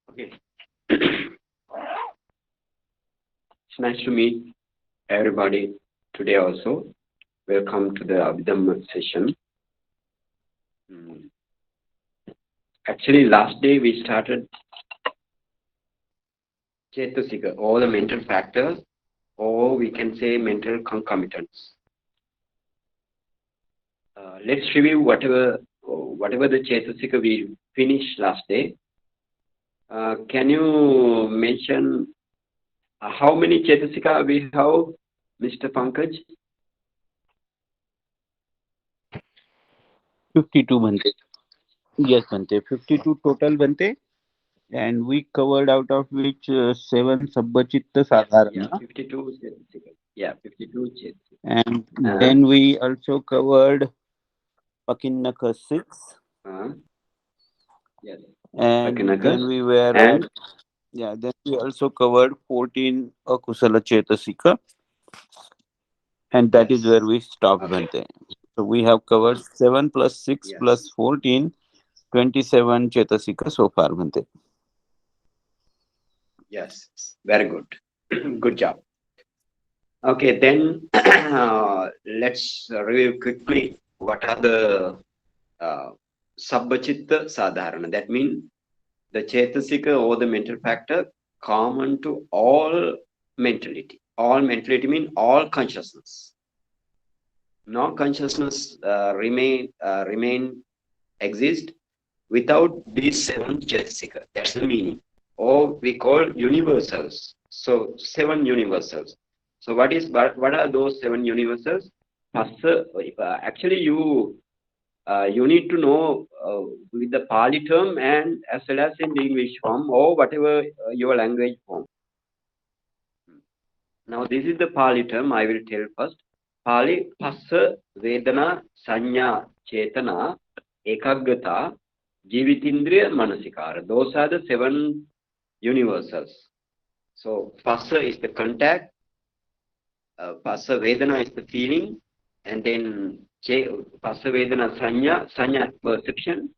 Okay. It's nice to meet everybody today also. Welcome to the Abhidhamma session. Mm. Actually, last day we started Chetasika, all the mental factors, or we can say mental concomitants. Let's review whatever the Chetasika we finished last day. Can you mention how many Chetasika we have, Mr. Pankaj? 52 Bhante. Yes, Bhante. 52 total Bhante. And we covered out of which 7 Sabbachitta Yeah, Sadharana. 52 Chetasika. Yeah, 52 Chetasika. And Uh, then we also covered Pakinnaka 6. uh, yes, And Sakinakas. then we were at, And then we also covered 14 Akusala Chetasika. And that is yes, where we stopped okay, Bhante. So we have covered 7 plus 6 yes, plus 14, 27 Chetasika so far Bhante. yes, very good. Good job. Okay, then let's review quickly what are the uh, Sabbachitta Sadharana. That means the Chetasika or the mental factor common to all mentality. All mentality mean all consciousness. No consciousness remain exist without these seven Chetasika. That's the meaning. Or we call universals. So seven universals. So what are those seven universals? First, actually you need to know with the Pali term and as well as in the English form or whatever your language form. Now this is the Pali term. I will tell first. Pali Phassa Vedana Sanya Chetana Ekaggata Jivitindriya Manasikara. Those are the seven universals. So Phassa is the contact, Phassa Vedana is the feeling, and then Phassa Vedana Sanya perception,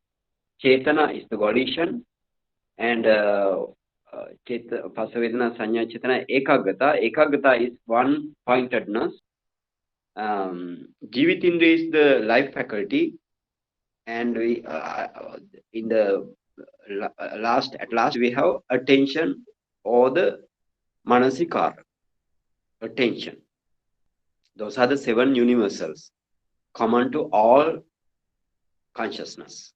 Chetana is the volition, and Pasavedana Sanya Chetana Ekagata is one pointedness. Jivitindra is the life faculty, and we in the at last we have attention or the manasikar attention. Those are the seven universals common to all consciousness.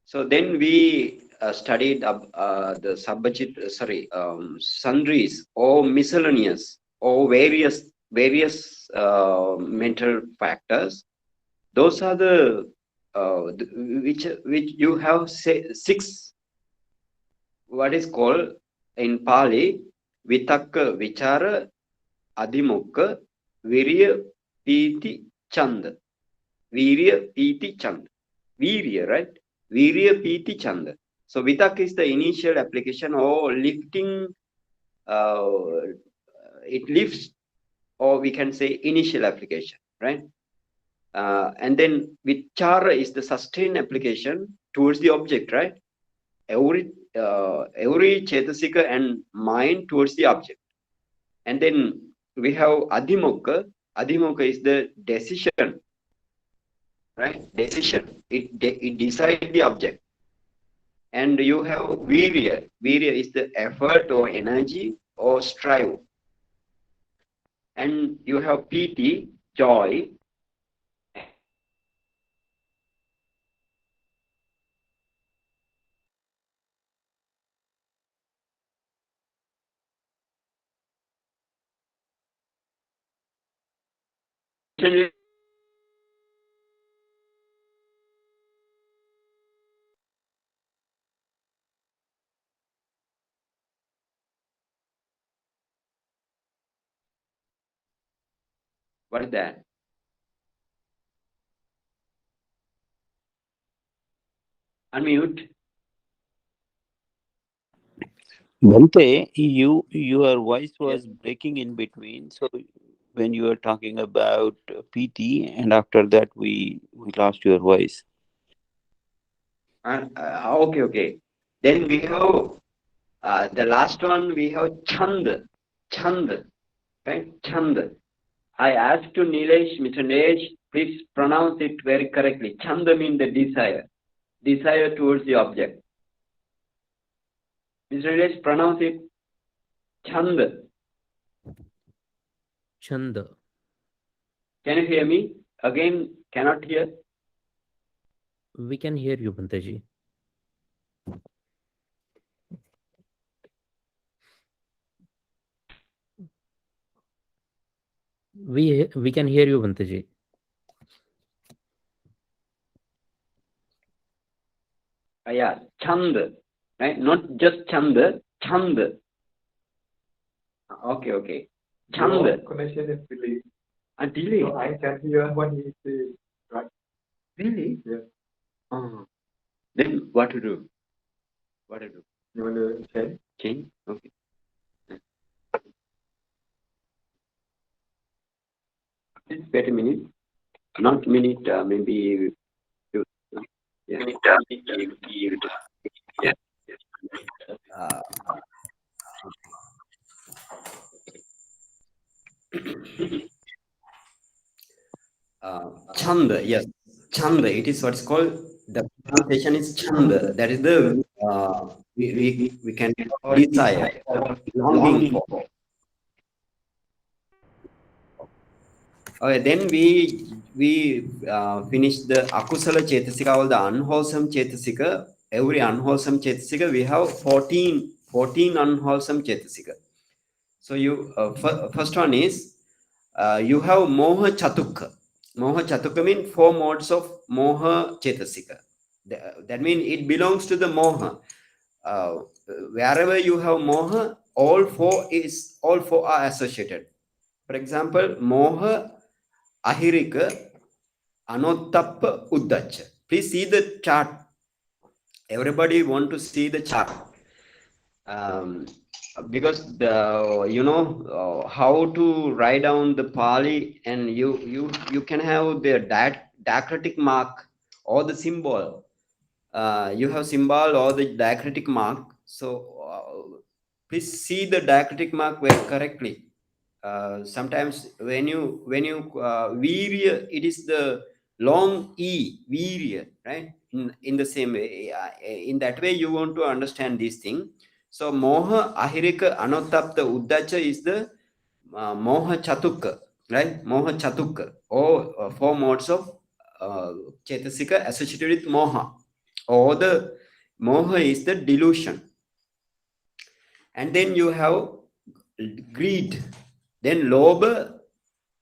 So then we studied the sundries or miscellaneous or various mental factors. Those are which you have six. What is called in Pali vitakka, vichara, adhimukha, virya, piti, chanda. Virya, piti, chanda. Virya, right? Virya, piti, chanda. So vitak is the initial application or lifting. Uh, it lifts, or we can say initial application, right? And then vichara is the sustained application towards the object, right? Every chetasika and mind towards the object. And then we have adhimukha. Adhimukha is the decision, right? Decision. It decides the object. And you have virya. Virya is the effort or energy or strive. And you have piti, joy. What is that? Unmute. Bhante, your voice Yes. was breaking in between. So when you were talking about PT, and after that we lost your voice. Okay. Then we have the last one. We have chand, chand, right? Chand. I asked to Nilesh, Mr. Nilesh, please pronounce it very correctly. Chand means the desire towards the object. Mr. Nilesh, pronounce it. Chand. Chand. Can you hear me? Again, cannot hear. We can hear you, Bhante ji. We can hear you, Bhante ji. Yeah, chand, right? Not just chand, chand. Okay. Chand. Your connection is delayed. A delay. So I can hear what he says, right? Really? Yes. Then what to do? What to do? You want to change? Change? Okay. Please wait a minute. Not minute, maybe. Yeah. Yeah. Chand, yes. Chand, it is what's called, the pronunciation is chand. That is the, we can call desire, longing for. Okay, then we finish the akusala chetasika, all the unwholesome chetasika. Every unwholesome chetasika, we have 14 unwholesome chetasika. So you first one is you have moha chatukka. Moha chatukka means 4 modes of moha chetasika. That means it belongs to the moha. Wherever you have moha, all four are associated. For example, moha, ahirika, anottappa, uddacha. Please see the chart. Everybody want to see the chart. Because how to write down the Pali, and you can have the diacritic mark or the symbol. You have symbol or the diacritic mark. So please see the diacritic mark very correctly. Sometimes when you virya, it is the long e, virya, right? In the same way, in that way you want to understand this thing. So moha, ahirika, anottapta, uddacha is the moha chatukka, right? Moha chatukka, or 4 modes of chetasika associated with moha, or the moha is the delusion. And then you have greed, then lobha,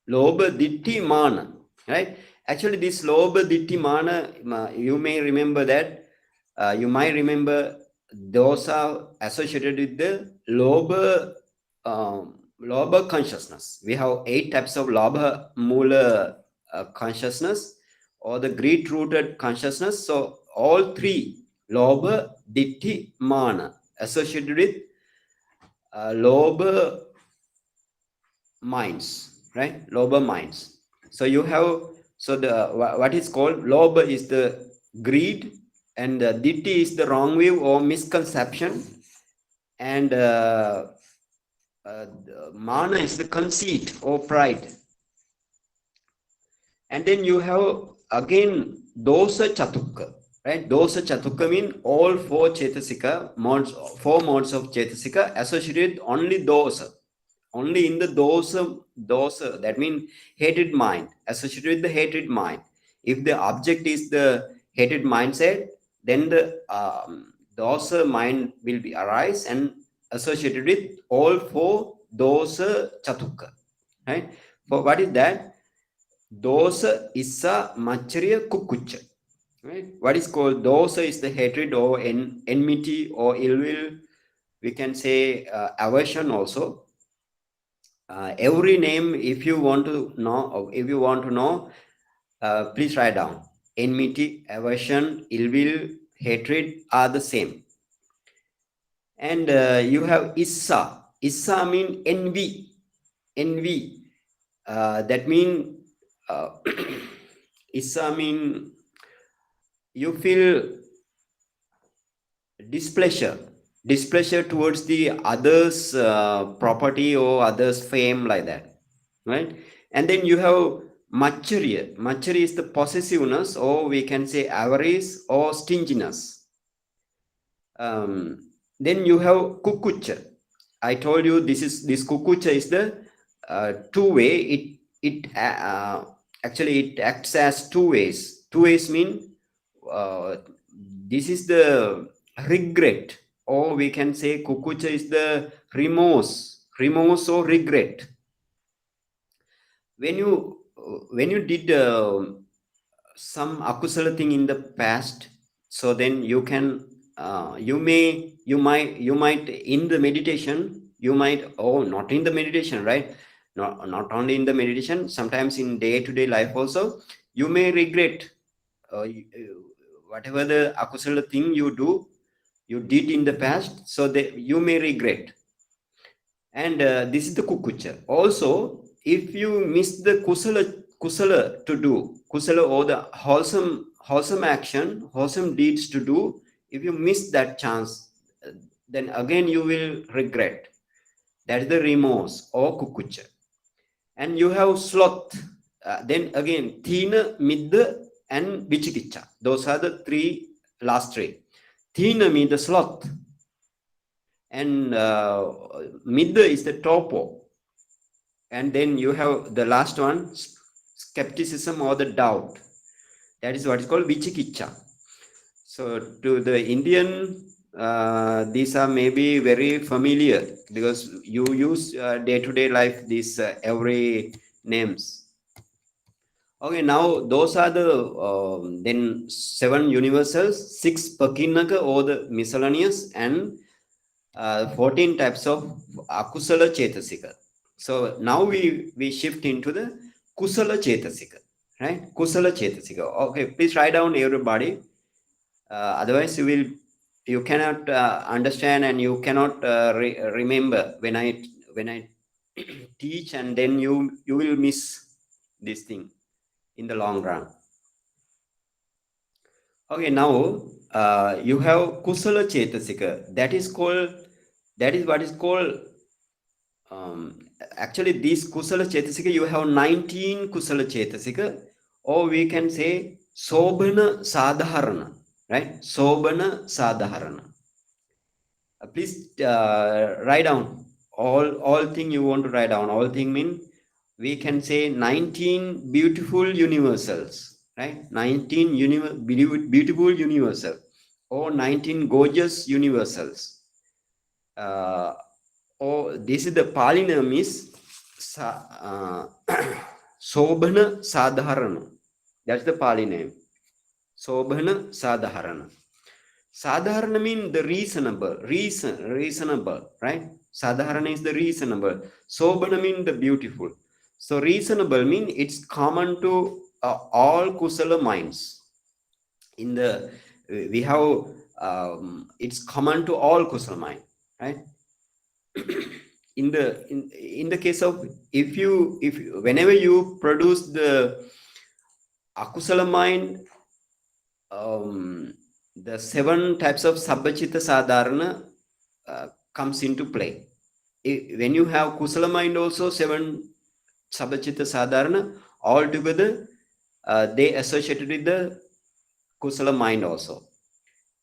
ditti, mana, right? Actually, this lobha, ditti, mana, you may remember that, you might remember those are associated with the lobha consciousness. We have 8 types of lobha mula consciousness, or the greed rooted consciousness. So all 3, lobha, ditti, mana, associated with lobha minds, right? Lobha minds. So you have, so the what is called lobha is the greed, and ditti is the wrong view or misconception, and mana is the conceit or pride. And then you have again dosa chatukka, right? Dosa chatukka mean all 4 chetasika modes, 4 modes of chetasika associated only dosa. Only in the dosa, that means hated mind, associated with the hated mind. If the object is the hated mindset, then the dosa mind will be arise and associated with all 4 dosa chatukka, right? For what is that? Dosa, issa, machariya, kukucha. Right? What is called dosa is the hatred or enmity or ill will. We can say aversion also. Every name, if you want to know, please write down. Enmity, aversion, ill will, hatred are the same. And you have issa. Issa mean envy. That mean issa mean you feel displeasure towards the others property or others fame, like that, right? And then you have machariya is the possessiveness, or we can say avarice or stinginess. Then you have kukucha. I told you this kukucha is the two-way. Actually it acts as two ways mean this is the regret, or we can say kukucha is the remorse or regret. When you did some akusala thing in the past, so then you can you might in the meditation, you might, oh, not in the meditation, right? Not only in the meditation, sometimes in day-to-day life also, you may regret whatever the akusala thing you did in the past, so that you may regret. And this is the kukucha. Also, if you miss the kusala to do, kusala or the wholesome action, wholesome deeds to do, if you miss that chance, then again you will regret. That is the remorse or kukucha. And you have sloth. Then again, thina, midda, and vichikicha. Those are the last three. Thina means the sloth, and midda is the topo, and then you have the last one, skepticism or the doubt. That is what is called vichikicha. So to the Indian, these are maybe very familiar because you use day-to-day life these every names. Okay, now those are the then 7 universals, 6 pakinaka or the miscellaneous, and 14 types of akusala chetasika. So now we shift into the kusala chetasika, right? Kusala chetasika. Okay, please write down everybody. Otherwise you cannot understand, and you cannot remember when I teach, and then you will miss this thing in the long run. Okay, now you have kusala chetasika. That is what is called actually this kusala chetasika, you have 19 kusala chetasika, or we can say sobhana sadharana, right? Sobhana sadharana. Please write down all thing you want to write down. All thing mean we can say 19 beautiful universals, right? 19 beautiful universal, or 19 gorgeous universals. Or this is the Pali name is Sobhana Sadharana. That's the Pali name. Sobhana Sadharana. Sadharana means the reasonable, right? Sadharana is the reasonable. Sobhana means the beautiful. So reasonable means it's common to all kusala minds. In the we have it's common to all kusala mind, right? In the case of if whenever you produce the akusala mind, the 7 types of sabbachita sadharana comes into play. When you have kusala mind also, 7 sabbachita sadharana all together, they associated with the kusala mind also.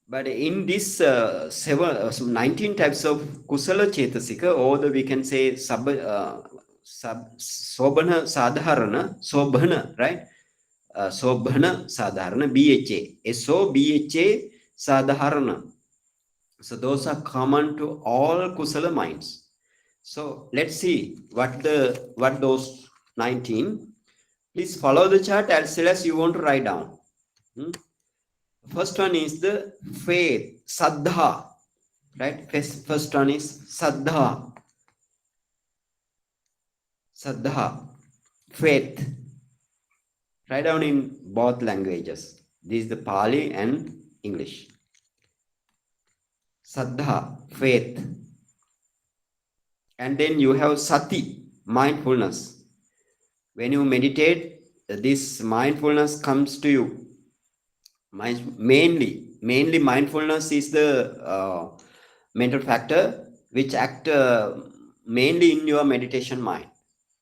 But in this 19 types of kusala chetasika, or we can say sobhana sadharana, sobhana, right? Sobhana sadharana, BHA, SOBHA sadharana. So those are common to all kusala minds. So let's see what those 19. Please follow the chart as well as you want to write down. First one is the faith, saddha, right? First one is saddha, faith. Write down in both languages. This is the Pali and English. Saddha, faith. And then you have sati, mindfulness. When you meditate, this mindfulness comes to you. Mainly mainly mindfulness is the mental factor which act mainly in your meditation mind,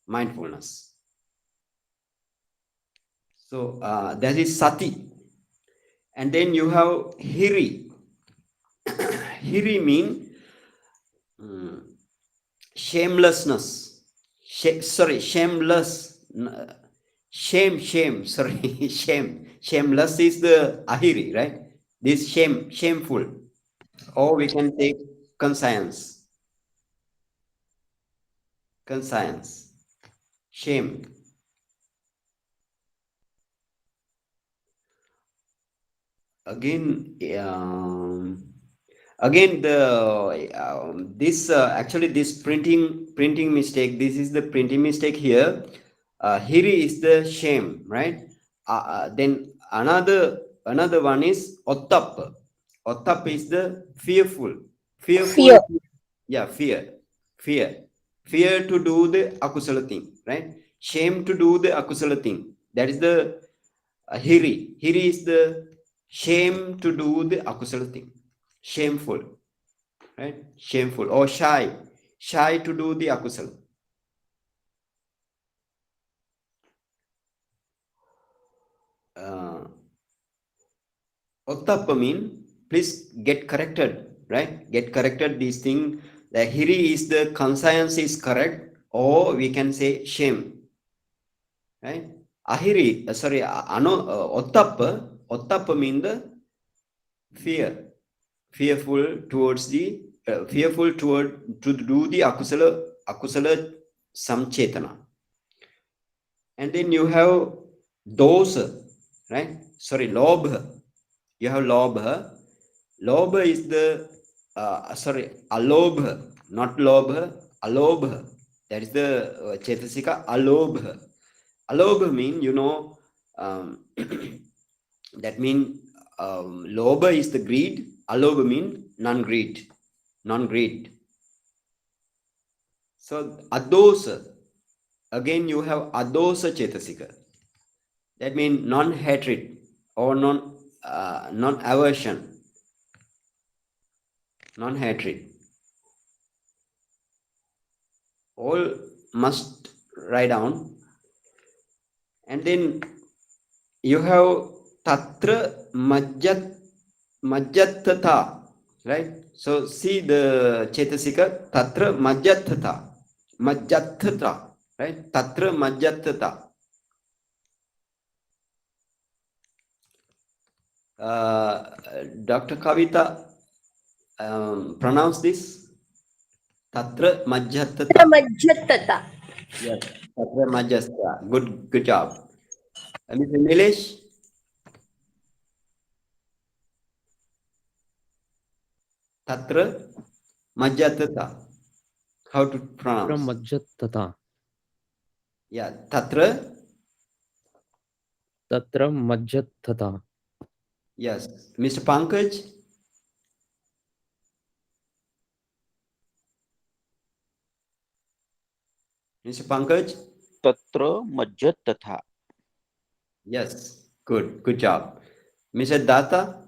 mindfulness. So that is sati. And then you have hiri. Hiri mean shamelessness. Shameless. Shame, sorry, shame. Shameless is the ahiri, right? This shameful. Or we can take conscience. Conscience. Shame. Again, again the this actually this printing mistake. This is the printing mistake here. Hiri is the shame, right? Then another one is ottap. Ottap is the fearful. Fearful. Fear. Yeah, fear to do the akusala thing, right? Shame to do the akusala thing. That is the hiri. Hiri is the shame to do the akusala thing. Shameful, right? Shameful or shy to do the akusala. Ottappa mean please get corrected, right? Get corrected this thing. The hiri is the conscience is correct, or we can say shame, right? Ahiri, ottappa mean the fearful towards the fearful toward to do the akusala samchetana. And then you have dosa, right? Sorry, lobha. You have lobha. Lobha is the alobha, not lobha, alobha. That is the chetasika alobha. Alobha mean, that mean lobha is the greed, alobha mean non-greed. So adosa, again you have adosa chetasika. That means non-hatred or non-aversion. Non-hatred. All must write down. And then you have tatra majjatata, right? So see the chetasika tatra majjatata, right? Tatra majjatata. Dr. Kavita, pronounce this. Tatra majjatata. Majjatata. Yes, tatra majjatata. Good job. Mr. Nilesh? Tatra majjatata. How to Tatra pronounce? majjatata. Yeah, tatra. Tatra majjatata. Yes. Mr. Pankaj? Mr. Pankaj? Tatra majjat tatha. Yes. Good job. Mr. Data?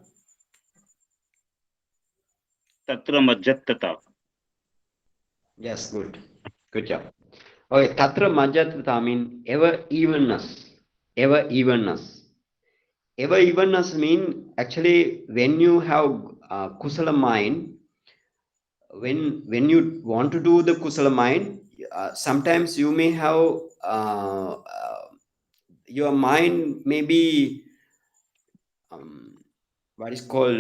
Tatra majjatata. Yes, good job. Okay, tatra majjatata mean ever evenness. Ever evenness. Ever evenness mean actually when you have kusala mind, when you want to do the kusala mind, sometimes you may have your mind may be what is called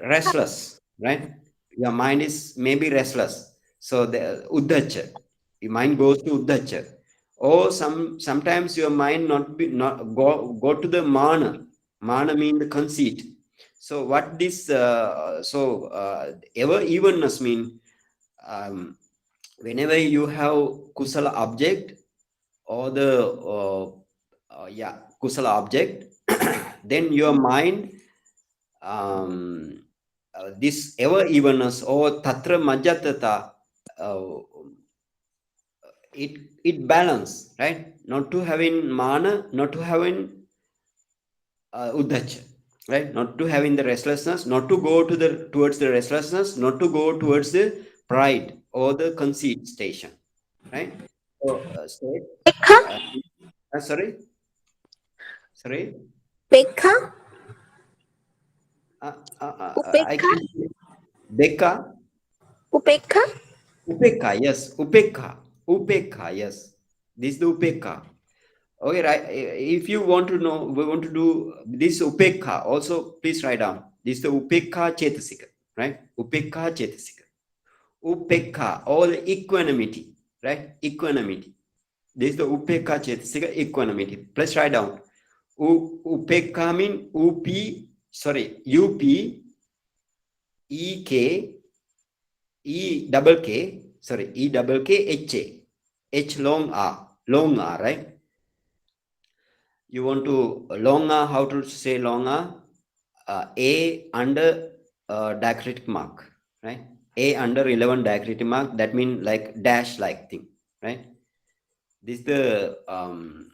restless, right? Your mind is maybe restless. So the uddhacha, your mind goes to uddhacha. Or sometimes your mind not go to the mana. Mana mean the conceit. So what this ever evenness mean whenever you have kusala object or the kusala object, then your mind this ever evenness or tatra majjatata it balance, right? Not to having mana, not to having uddhacha. right? Not to having the restlessness, not to go to the towards the restlessness, not to go towards the pride or the conceit station, right? So, state, Upekha? sorry, sorry, Upekha? I Upekha? can Beka, Upekha? Upeka, yes, Upeka, yes. This is the Upeka. Okay, right. If you want to know, we want to do this Upekha. Also, please write down. This is the Upekha Chetasika, right? Upekha Chetasika. Upekha, all equanimity, right? Equanimity. This is the Upekha Chetasika, equanimity. Please write down. Upekha mean H long R, right? You want to long R, how to say long R? A under diacritic mark, right? A under 11 diacritic mark, that means like dash like thing, right? This is the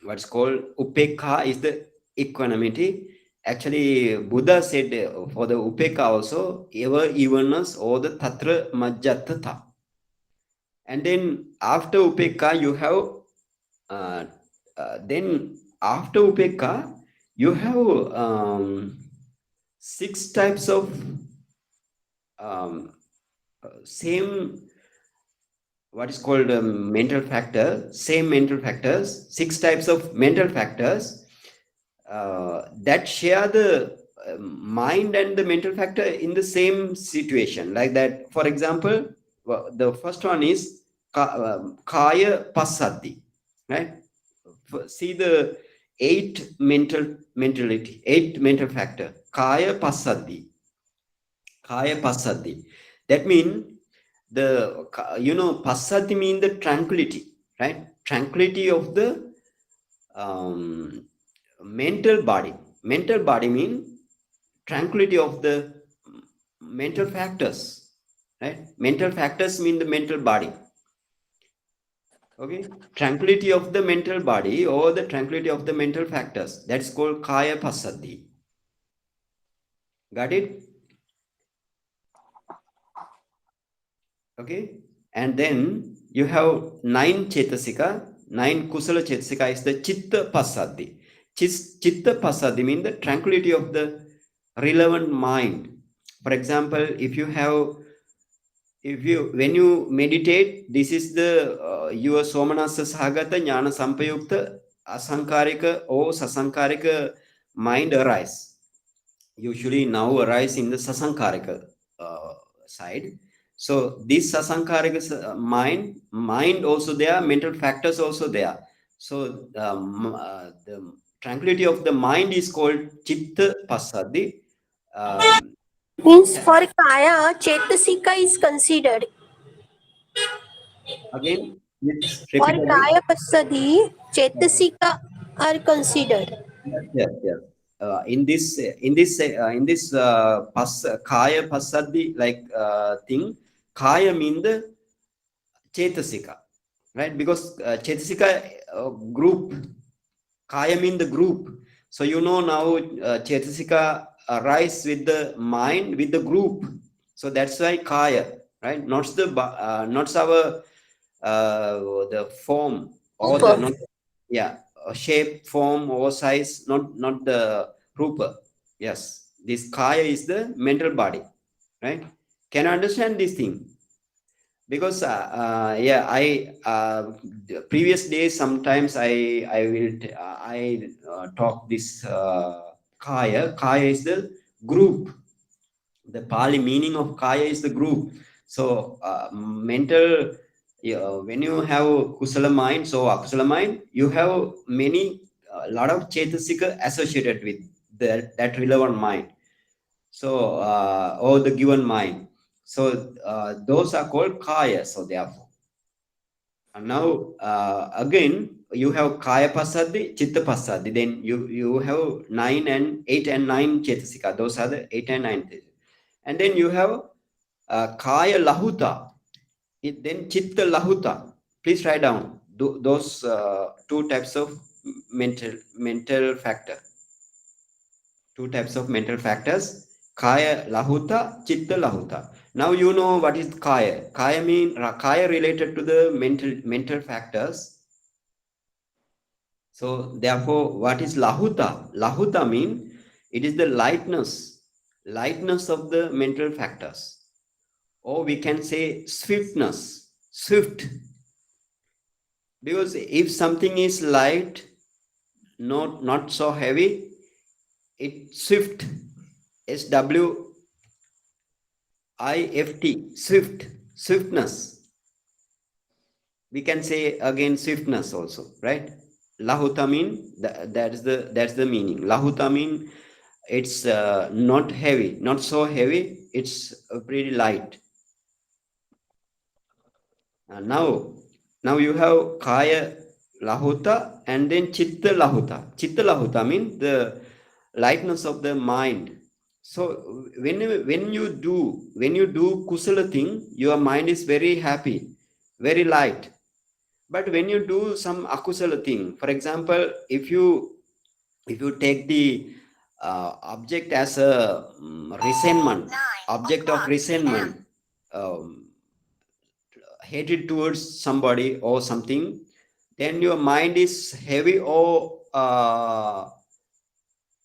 what's called upekha is the equanimity. Actually, Buddha said for the upekha also, ever evenness or the tatra majjatata. And then after upekha, you have then after upekha, you have 6 types of same what is called mental factor, same mental factors, 6 types of mental factors that share the mind and the mental factor in the same situation. Like that, for example, the first one is kaya pasati, right? See the 8 mental factor, kaya pasati. That means the pasati mean the tranquility, right? Tranquility of the mental body. Mental body mean tranquility of the mental factors, right? Mental factors mean the mental body. Okay, tranquility of the mental body or the tranquility of the mental factors. That's called kaya pasati. Got it? Okay, and then you have 9 chetasika. 9 kusala chetasika is the chitta pasati. Chitta pasati means the tranquility of the relevant mind. For example, when you meditate, this is the your somanasa sahagata jnana sampayukta asankarika or sasankarika mind arise. Usually now arise in the sasankarika side. So this sasankarika mind also there, mental factors also there. So the tranquility of the mind is called chitta pasadi. Means for Kaya, Chetasika is considered. Again, let's For repeat again. Kaya Pasadi, Chetasika are considered. Yes. In this kaya pasadi like thing, kaya mean the chetasika, right? Because chetasika group, kaya mean the group. So now chetasika arise with the mind with the group. So that's why kaya, right? Not our the form or the not, yeah, shape, form or size, not the rupa. Yes, this kaya is the mental body, right? Can you understand this thing? Because yeah, I the previous days sometimes I will talk this kaya is the group. The Pali meaning of kaya is the group. So mental, when you have kusala mind, so akusala mind, you have many lot of chetasika associated with that relevant mind. So or the given mind. So those are called kaya. So therefore, and now again you have kaya pasadi, chitta pasadi. Then you have 9 and 8 and 9 chetasika. Those are the 8 and 9. And then you have kaya lahuta, then chitta lahuta. Please write down those 2 types of mental factor. Two types of mental factors, kaya lahuta, chitta lahuta. Now you know what is kaya. Kaya related to the mental factors. So therefore, what is lahuta? Lahuta mean it is the lightness of the mental factors. Or we can say swiftness, swift. Because if something is light, not so heavy, it swift, SWIFT, swift, swiftness. We can say again swiftness also, right? Lahuta mean that's the meaning. Lahuta mean it's not heavy, not so heavy. It's pretty light. Now you have kaya lahuta and then chitta lahuta. Chitta lahuta means the lightness of the mind. So when you do kusala thing, your mind is very happy, very light. But when you do some akusala thing, for example, if you take the object as a resentment, object of resentment, um, hatred towards somebody or something, then your mind is heavy or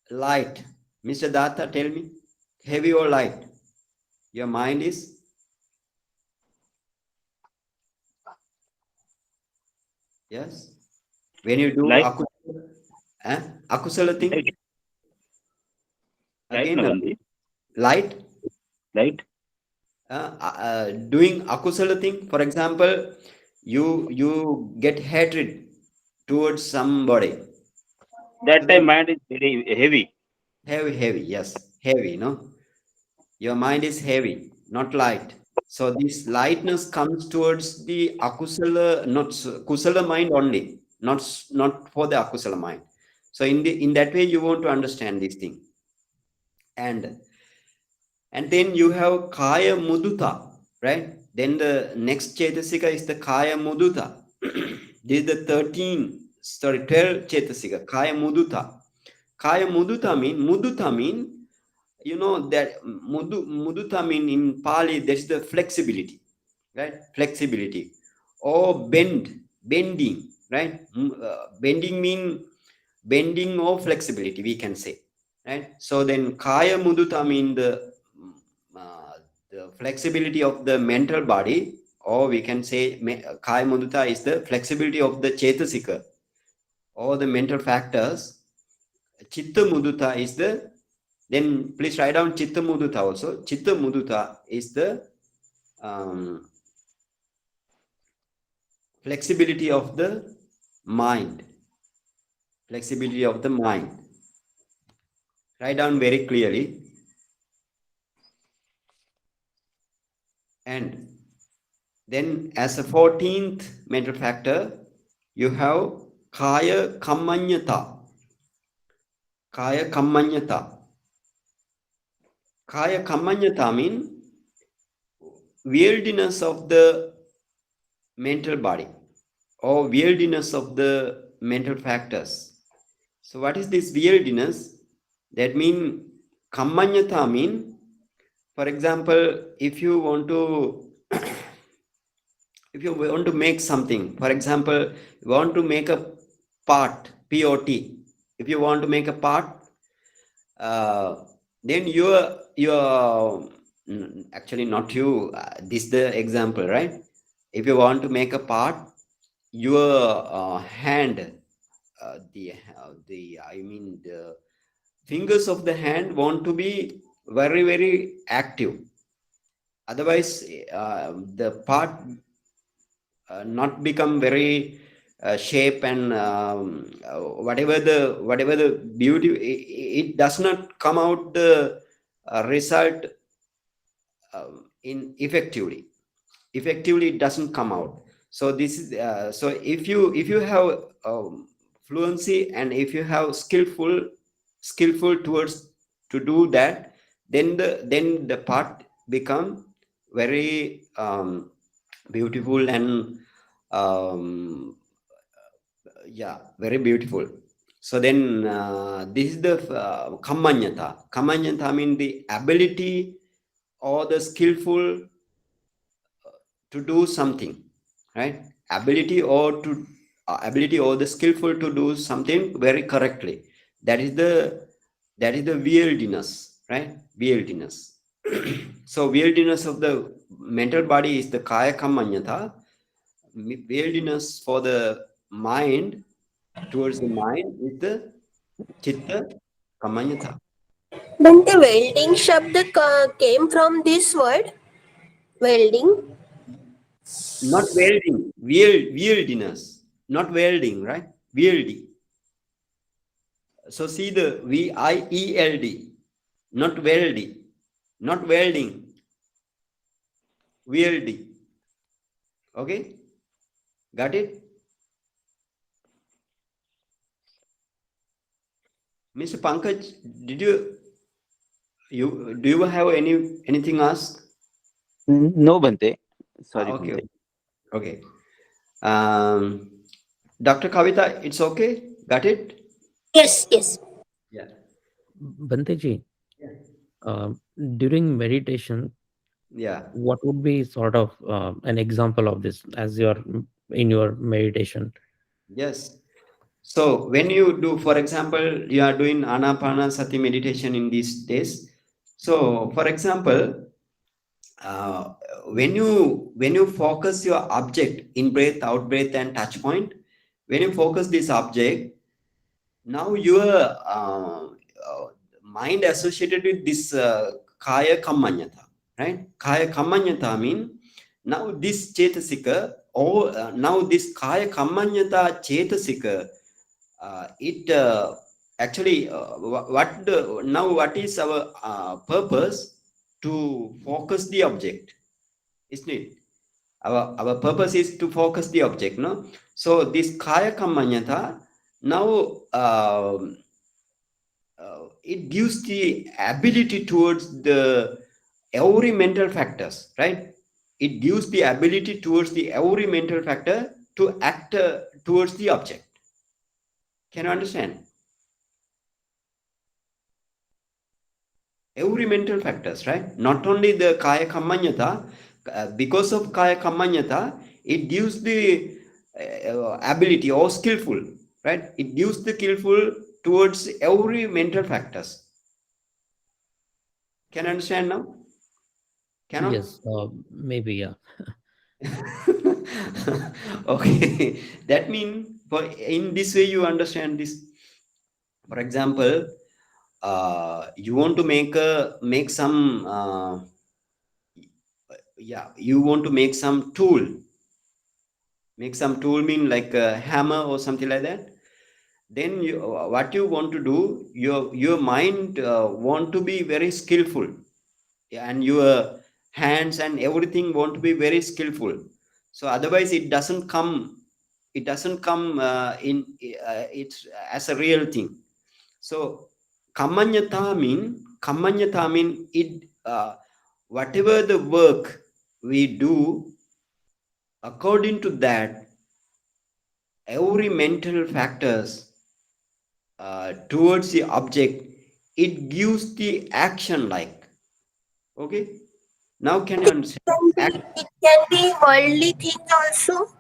light. Mr. Datta, tell me, heavy or light? Your mind is yes. When you do Light. akusala thing, Light again Bhante. light. Light. Doing akusala thing, for example, you get hatred towards somebody. That time mind is very heavy. Heavy, yes, heavy, no? Your mind is heavy, not light. So this lightness comes towards the akusala, not kusala mind only, not for the akusala mind. So in that way, you want to understand this thing. And then you have kaya muduta, right? Then the next chetasika is the kaya muduta. This is the 12 chetasika, kaya muduta. Kaya muduta mean, you know that muduta mean in Pali, there's the flexibility, right? Flexibility. Or bending, right? Bending or flexibility, we can say, right? So then kaya muduta mean the flexibility of the mental body, or we can say kaya muduta is the flexibility of the chetasika or the mental factors. Chitta muduta is the, then please write down chitta muduta also. Chitta muduta is the flexibility of the mind. Flexibility of the mind. Write down very clearly. And then as a 14th mental factor, you have kaya kammanyata. Kaya kammanyata. Kaya kammanyata means weirdness of the mental body or weirdness of the mental factors. So what is this weirdness? That means kammanyata mean, for example, if you want to make something, for example, you want to make a pot, P-O-T. If you want to make a pot, then actually not you, this is the example, right? If you want to make a pot, your hand, the fingers of the hand want to be very, very active. Otherwise, the part not become very shape and whatever the beauty, it does not come out the result in effectively it doesn't come out. So this is so if you have fluency and if you have skillful towards to do that, then the part become very beautiful and very beautiful. So then this is the kammanyata. Kammanyata means the ability or the skillful to do something, right? Ability or the skillful to do something very correctly. That is the wieldiness, right? Wieldiness. So wieldiness of the mental body is the kaya kammanyata. Wieldiness for the mind, towards the mind, is the chitta kammanyata. Bhante, welding shabd came from this word. Welding. Not welding, wieldiness, not welding, right? Wieldy. So see the wield, not weldy, not welding, wieldy. Okay, got it? Mr. Pankaj, did do you have anything ask? No, Bhante. Sorry, Okay, Bhante. okay. Dr. Kavita, it's okay? Got it? Yes, yes. Yeah. Bhante ji, Yeah. during meditation, Yeah. what would be sort of an example of this as you're in your meditation? Yes. So when you do, for example, you are doing Anapanasati meditation in these days. So, for example, uh, when you focus your object in breath, out breath, and touch point, when you focus this object, now your mind associated with this kaya kammanyata, right? Kaya kammanyata mean now this chetasika, or now this kaya kammanyata chetasika, it actually what is our purpose? To focus the object, isn't it? Our purpose is to focus the object, no? So this kaya kammanyata now it gives the ability towards the every mental factors, right? It gives the ability towards the every mental factor to act towards the object. Can you understand? Every mental factors, right? Not only the kaya kammanyata, because of kaya kammanyata, it gives the ability or skillful, right? It gives the skillful towards every mental factors. Can you understand now? Cannot? Yes, maybe, yeah. Okay, that means for in this way you understand this. For example, you want to make some you want to make some tool. Make some tool mean like a hammer or something like that. Then what you want to do, your mind want to be very skillful, and your hands and everything want to be very skillful. So otherwise it doesn't come in it's as a real thing. So kammanyata mean it whatever the work we do, according to that, every mental factors towards the object, it gives the action like. Okay, now can you understand? It can be worldly things also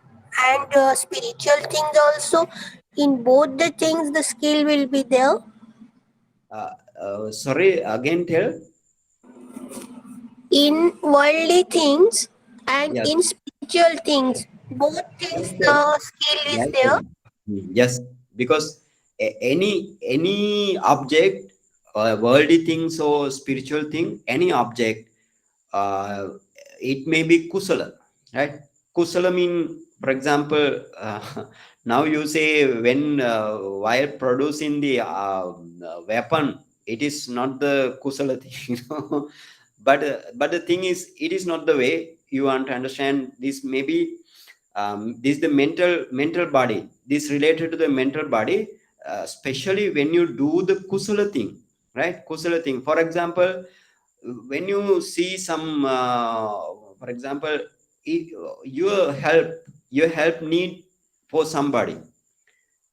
and spiritual things also. In both the things, the skill will be there. Sorry, again tell. In worldly things and Yes, in spiritual things, both things, right there. the skill is Right there. there. Yes, because any object, worldly things or spiritual thing, any object, uh, it may be kusala, right? Kusala mean, for example, now you say when while producing the weapon, it is not the kusala thing, but the thing is, it is not the way you want to understand this. Maybe this is the mental body. This related to the mental body, especially when you do the kusala thing, right? Kusala thing. For example, when you see some for example, your help need for somebody,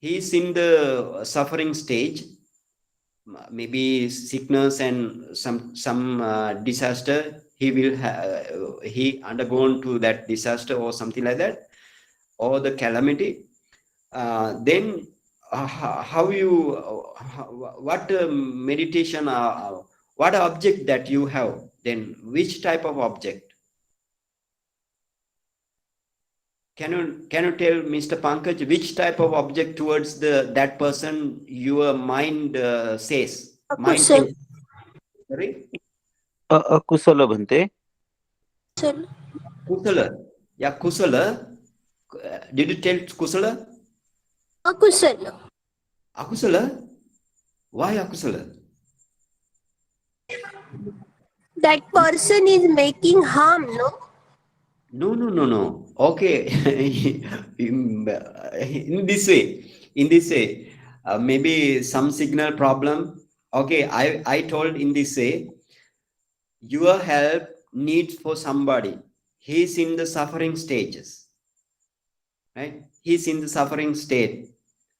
he is in the suffering stage, maybe sickness and some disaster. He will he undergone to that disaster or something like that, or the calamity. Then how you what meditation what object that you have, then which type of object? Can you tell Mr. Pankaj which type of object towards that person your mind says? Mind Akusal. says, sorry? Kusala Bhante. Kusal. Kusala. Yeah, Kusala. Did you tell Kusala? Akusal. Akusala? Why Akusala? That person is making harm, no? No. Okay. in this way, maybe some signal problem. Okay, I told in this way, your help needs for somebody. He's in the suffering stages, right? He's in the suffering state.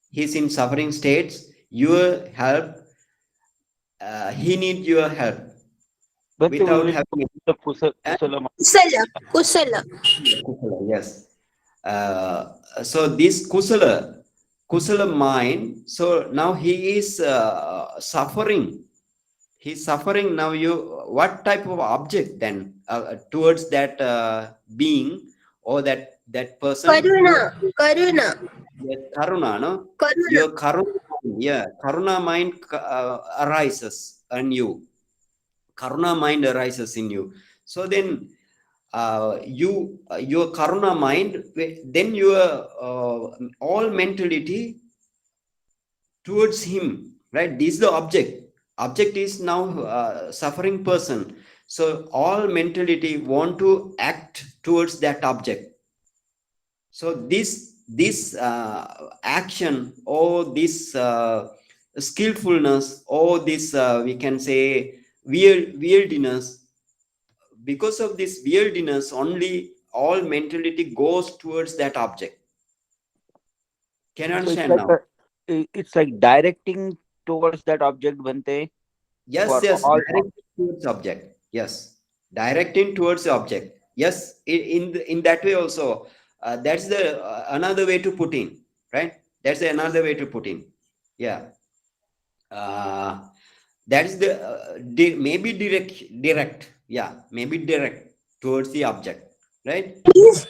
He's in suffering states. Your help, he needs your help Bhante, we without will having. the Kusala. Kusala. Kusala. Kusala, yes. So this Kusala mind, so now he is suffering. He's suffering now. What type of object then towards that being or that person? Karuna. Karuna. Yes, karuna, no? Karuna. Your karuna mind arises in you. Karuna mind arises in you. So then your karuna mind, then your all mentality towards him, right? This is the object is now suffering person, so all mentality want to act towards that object. So this action or this skillfulness or this we can say weirdness, because of this weirdness only all mentality goes towards that object. Can you So understand now? it's like directing towards that object, Bhante. Yes, For yes, all- directing towards object. Yes, directing towards the object. Yes, in that way also. That's the another way to put in, right? That's another way to put in. Yeah. That is the maybe direct. Yeah, maybe direct towards the object, right?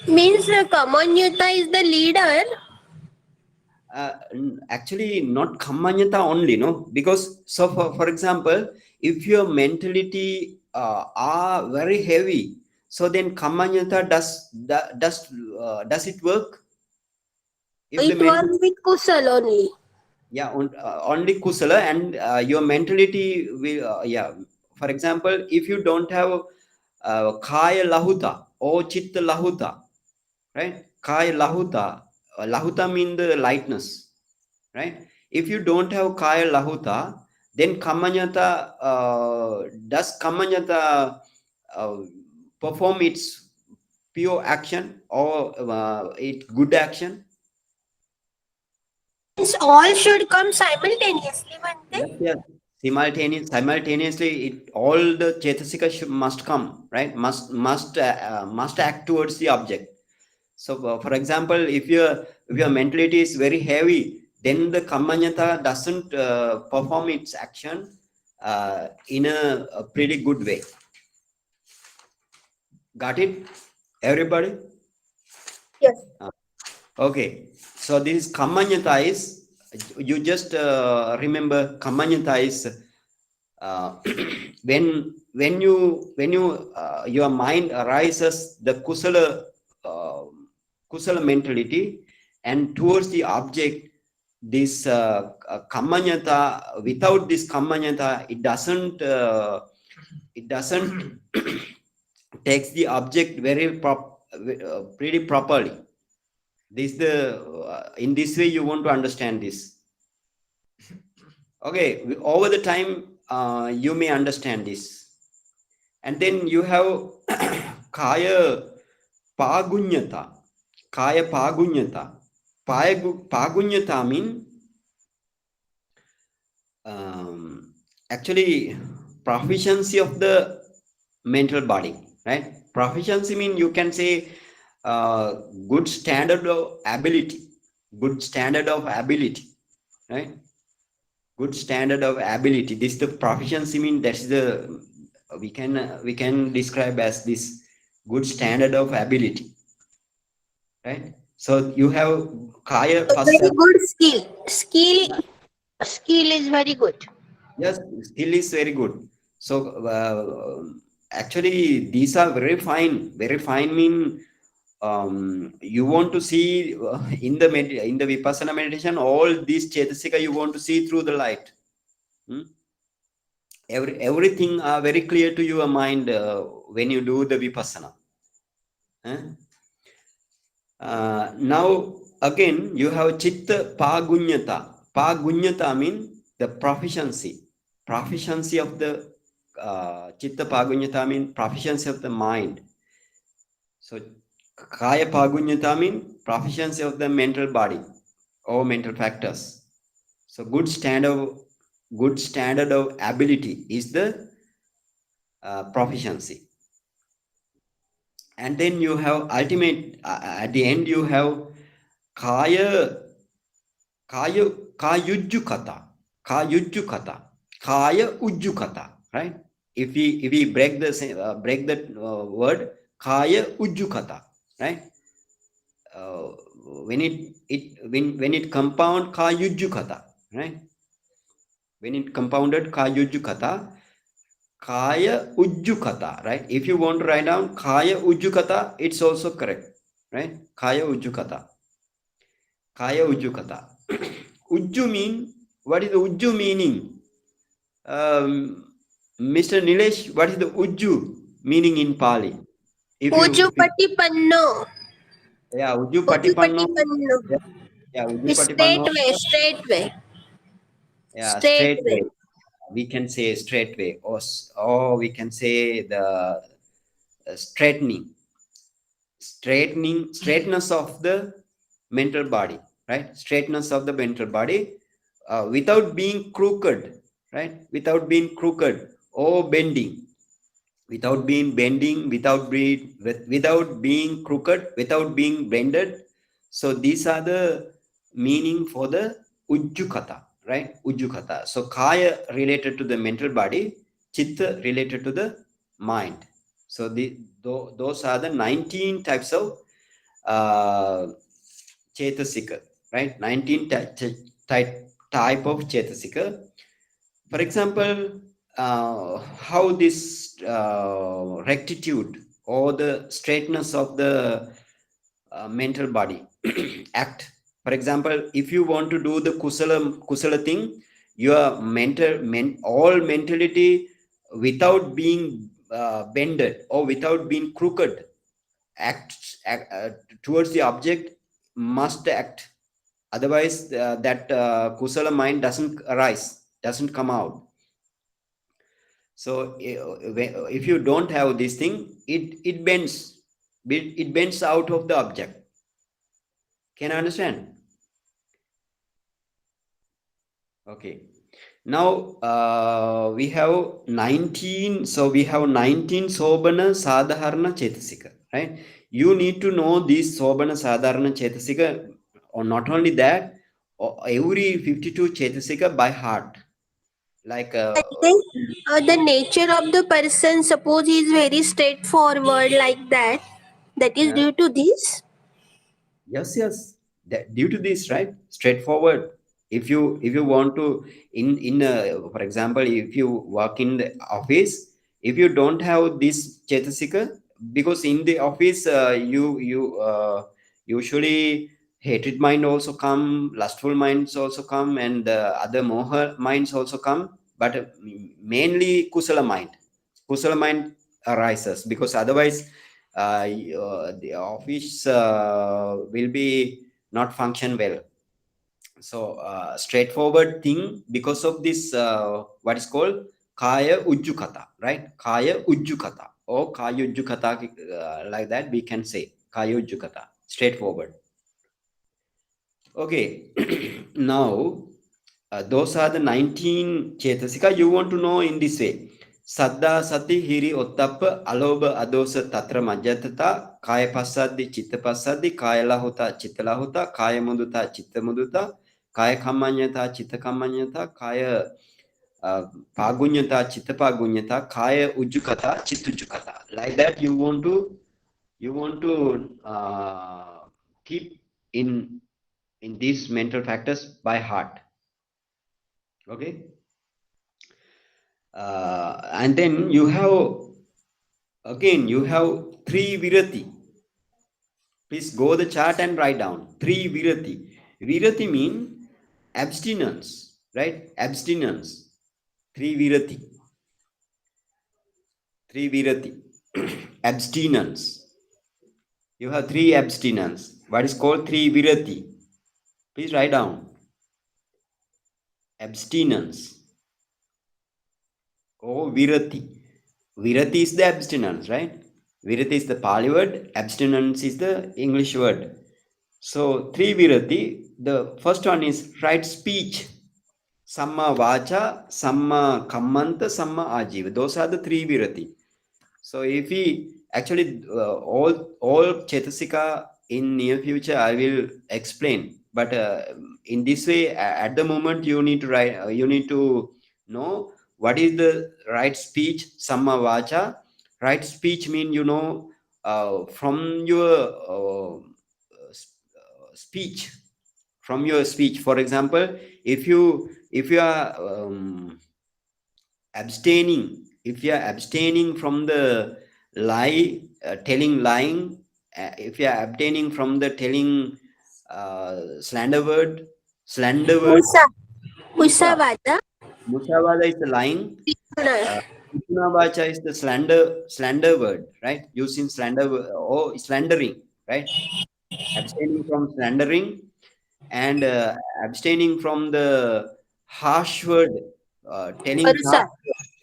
Means Kamanyuta is the leader. Actually not Kamanyata only, no, because so for example, if your mentality are very heavy, so then Kamanyata does it work? If the It was with Kusal only. yeah, only Kusala and your mentality will for example, if you don't have Kaya Lahuta or Chitta Lahuta, right? Kaya Lahuta, Lahuta means the lightness, right? If you don't have Kaya Lahuta, then Kamanyata, does Kamanyata perform its pure action or its good action? Means all should come simultaneously, Bhante. Yes. Simultaneously, all the Chetasika must come, right? Must act towards the object. So, for example, if your mentality is very heavy, then the Kamanyata doesn't perform its action in a pretty good way. Got it, everybody? Yes. Okay. So this Kamanyata is, you just remember Kamanyata is when you your mind arises the kusala mentality and towards the object, this Kamanyata, without this Kamanyata, it doesn't takes the object very pretty properly. This in this way you want to understand this. Okay, over the time you may understand this. And then you have Kaya Pagunyata. Kaya Pagunyata. Pagunyata means actually proficiency of the mental body, right? Proficiency mean you can say uh, good standard of ability, good standard of ability, right? Good standard of ability. This the proficiency mean that's the we can describe as this good standard of ability, right? So you have kaya A first. very good skill. Skill is very good. Yes, skill is very good. So actually, these are very fine. Very fine mean you want to see in the vipassana meditation all these chetasika you want to see through the light. Hmm? Everything are very clear to your mind when you do the vipassana. Eh? Now again you have chitta pagunyata. Pagunyata mean the proficiency of the chitta pagunyata mean proficiency of the mind. So kaya pagunyata mean proficiency of the mental body or mental factors. So good standard of ability is the proficiency. And then you have ultimate at the end you have kaya kayujjukata, kaya ujjukata, right? If we break that word kaya ujjukata, right? Uh, when it compound kayujjukata, right? When it compounded kayujjukata, kaya ujjukata, right? If you want to write down kaya ujjukata, it's also correct, right? Kaya ujjukata. Ujju mean, what is the ujju meaning? Mr. Nilesh, what is the ujju meaning in Pali? Ujupati panno. Yeah, ujju Ujupati patipanno. panno. Yeah, ujju Straight patipanno. way, straight way. Yeah, Straight straight way. way. We can say straight way, or we can say the straightness of the mental body, right? Straightness of the mental body without being crooked, right? Without being crooked or bending, without being bending, without being crooked, without being bended. So these are the meaning for the ujjukata, right? Ujjukata. So kaya related to the mental body, chitta related to the mind. So those are the 19 types of uh, chetasika, right? 19 type of chetasika. For example, how this rectitude or the straightness of the mental body act. For example, if you want to do the kusala thing, your all mentality without being bended or without being crooked act towards the object must act. Otherwise, that kusala mind doesn't come out. So if you don't have this thing, it bends out of the object. Can you understand? Okay. Now we have 19. So we have 19 sobana sadharana chetasika, right? You need to know these sobana sadharana chetasika, or not only that, every 52 chetasika by heart. Like I think the nature of the person, suppose he is very straightforward like that, that is yeah. due to this. Yes. That, due to this, right? Straightforward. If you want to for example, if you work in the office, if you don't have this chetasika, because in the office you usually hatred mind also come, lustful minds also come, and other moha minds also come, but mainly kusala mind arises, because otherwise the office will be not function well. So straightforward thing, because of this what is called kaya ujjukata, right? Kaya ujjukata or kaya ujjukata, like that we can say kaya ujjukata, straightforward. Okay. Now those are the 19 Chetasika. You want to know in this way. Saddha, Sati, Hiri, Ottappa, Alobha, Adosa, Tatra, Majatata, Kaya Pasadi, Chitta Pasadi, Kaya Lahuta, Chitta Lahuta, Kaya Muduta, Chitta Muduta, Kaya Kamanyata, Chitta Kamanyata, Kaya Pagunyata, Chitta Pagunyata, Kaya Ujukata, Chittujukata. Like that, you want to keep in these mental factors by heart. Okay. And then you have three virati. Please go the chart and write down three virati. Virati mean abstinence, right? Abstinence. Three virati. Abstinence. You have three abstinence. What is called three virati? Please write down. Abstinence. Oh, virati. Virati is the abstinence, right? Virati is the Pali word, abstinence is the English word. So, three virati, the first one is right speech. Samma vacha, samma kammanta, samma ajiva. Those are the three virati. So, if we actually all Chetasika in near future, I will explain. But in this way, at the moment, you need to write. You need to know what is the right speech. Samma vacha. Right speech mean from your speech. From your speech. For example, if you are abstaining, if you are abstaining from the telling lying, if you are abstaining from the telling slander word, Musa. Musavada. Musavada is the lying, Krishna Vacha is the slander word, right? Using slander or slandering, right? Abstaining from slandering and abstaining from the harsh word, telling Parusa.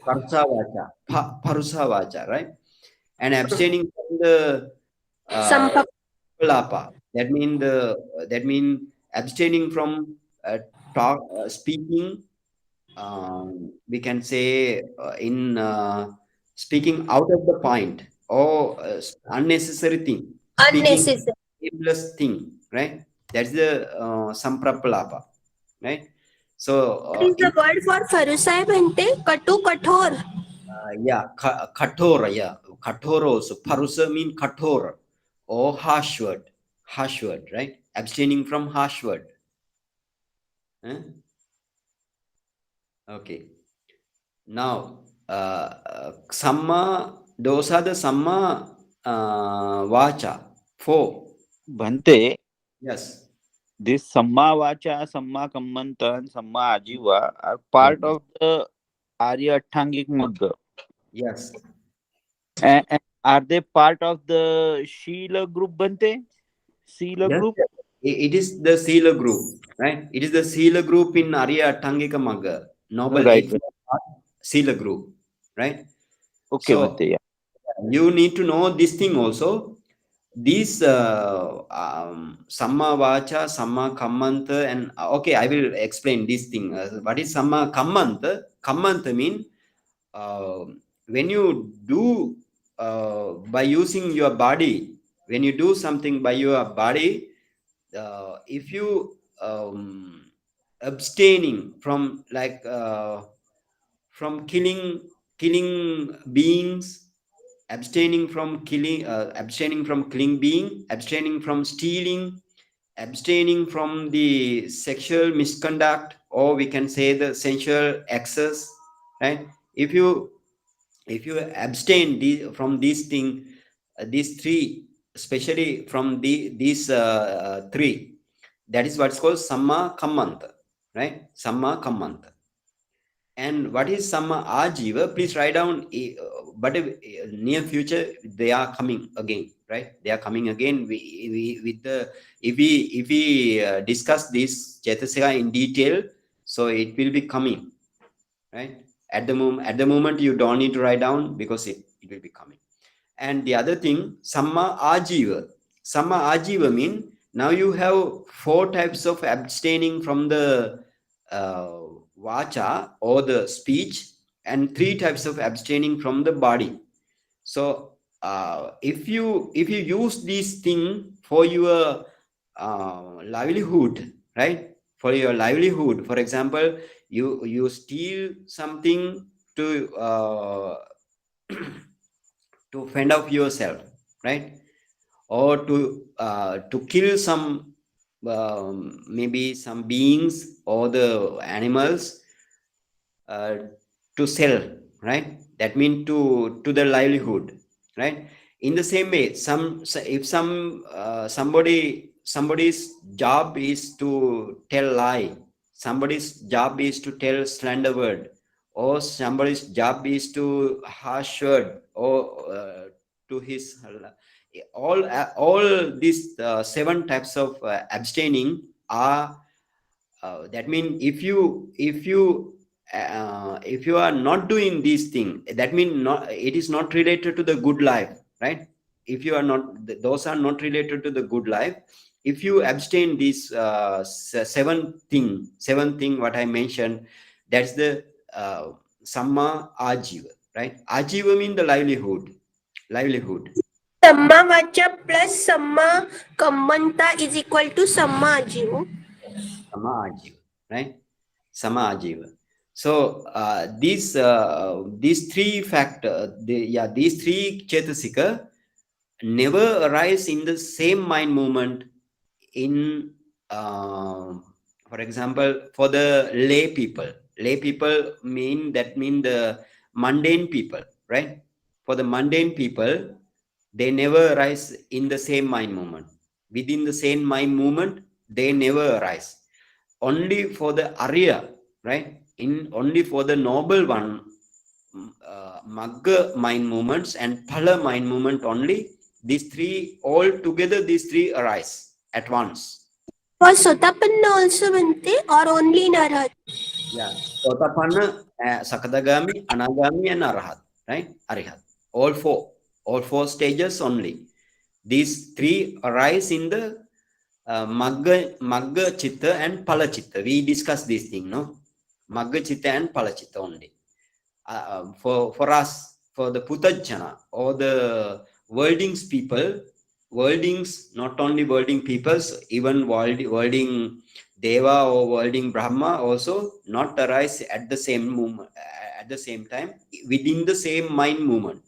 Parusa Vacha, Parusa Vacha, right? And abstaining from the Sampak. Palapa. That mean abstaining from speaking. We can say in speaking out of the point or unnecessary thing. Speaking Unnecessary. aimless thing, right? That's the samprapalapa, right? So What is the word for Farusai Bhante? Katu Kathor. yeah, kathora, yeah, kathora also. Parusa mean kathora or harsh word, right? Abstaining from harsh word. Okay. Now, samma, those are the samma vacha. 4. Bhante, Yes. this Samma Vacha, Samma Kammanta, and Samma Ajiva are Yes. part of the Arya Atthangik Magga. Yes. And are they part of the Sheela group, Bhante? Sheela Yes. group? It is the Sila group, right? It is the Sila group in Arya Atthangika Magga, Noble Right. Eightfold Path Sila group, right? Okay, So Bhante, yeah. you need to know this thing also. These Samma Vacha, Samma Kammanta, and okay, I will explain this thing. What is Samma Kammanta? Kammanta mean when you do by using your body, when you do something by your body, if you abstaining from from killing beings, abstaining from killing being, abstaining from stealing, abstaining from the sexual misconduct, or we can say the sensual excess, right? If you abstain from these thing, these three, especially from these three, that is what's called samma kammanta, right? Samma kammanta. And what is samma ajiva? Please write down. But near future they are coming again, right? They are coming again. With the if we discuss this Chetasika in detail, so it will be coming, right? At the moment you don't need to write down because it will be coming. And the other thing, samma ajiva. Samma ajiva mean now you have 4 types of abstaining from the vacha or the speech, and 3 types of abstaining from the body. So if you use this thing for your livelihood, right? For your livelihood, for example, you steal something to to fend off yourself, right? Or to kill some maybe some beings or the animals uh, to sell, right? That means to the livelihood, right? In the same way, if somebody's job is to tell lie, somebody's job is to tell slander word, or somebody's job is to harsh word, or to his all these 7 types of abstaining are that means if you are not doing these things, that means not, it is not related to the good life, right? If you are not, those are not related to the good life. If you abstain these 7 thing what I mentioned, that's the samma ajiva, right? Ajiva means the livelihood. Samma vacha plus samma kammanta is equal to samma ajiva. Sama ajiva, right? Sama ajiva. So these 3 factor, these 3 chetasika never arise in the same mind movement. In for example, for the lay people mean the mundane people, right? For the mundane people, they never arise in the same mind movement. Within the same mind movement, they never arise. Only for the Arya, right? Only for the noble one, Magga mind movements and Phala mind movement only. These 3 all together, these 3 arise at once. For Sotapanna also, Bhante, or only in Arhat? Yeah, Sotapanna, Sakadagami, Anagami, and Arahat, right? Arihat. All 4 stages only. These 3 arise in the Magga Chitta and Phala Chitta. We discussed this thing, no? Magga Chitta and Phala Chitta only. For us, for the Putajjana or the worldings people, worldings, not only worlding peoples, even worlding Deva or worlding Brahma also not arise at the same moment, at the same time, within the same mind movement.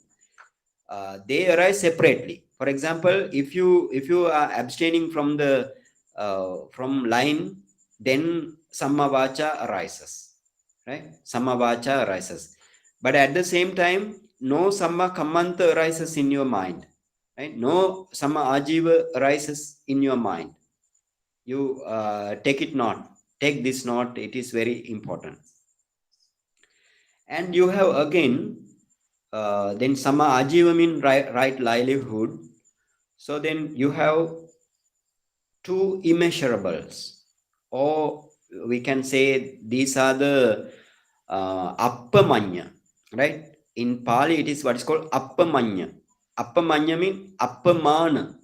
They arise separately. For example, if you are abstaining from the from line, then Sammavacha arises, right? Sammavacha arises. But at the same time, no Samma Kammanta arises in your mind, right? No Samma Ajiva arises in your mind. You take this note, it is very important. And you have again, then Samma Ajiva means right livelihood. So then you have 2 immeasurables, or we can say these are the appamanya, right? In Pali, it is what is called appamanya. Appamanya means appamana,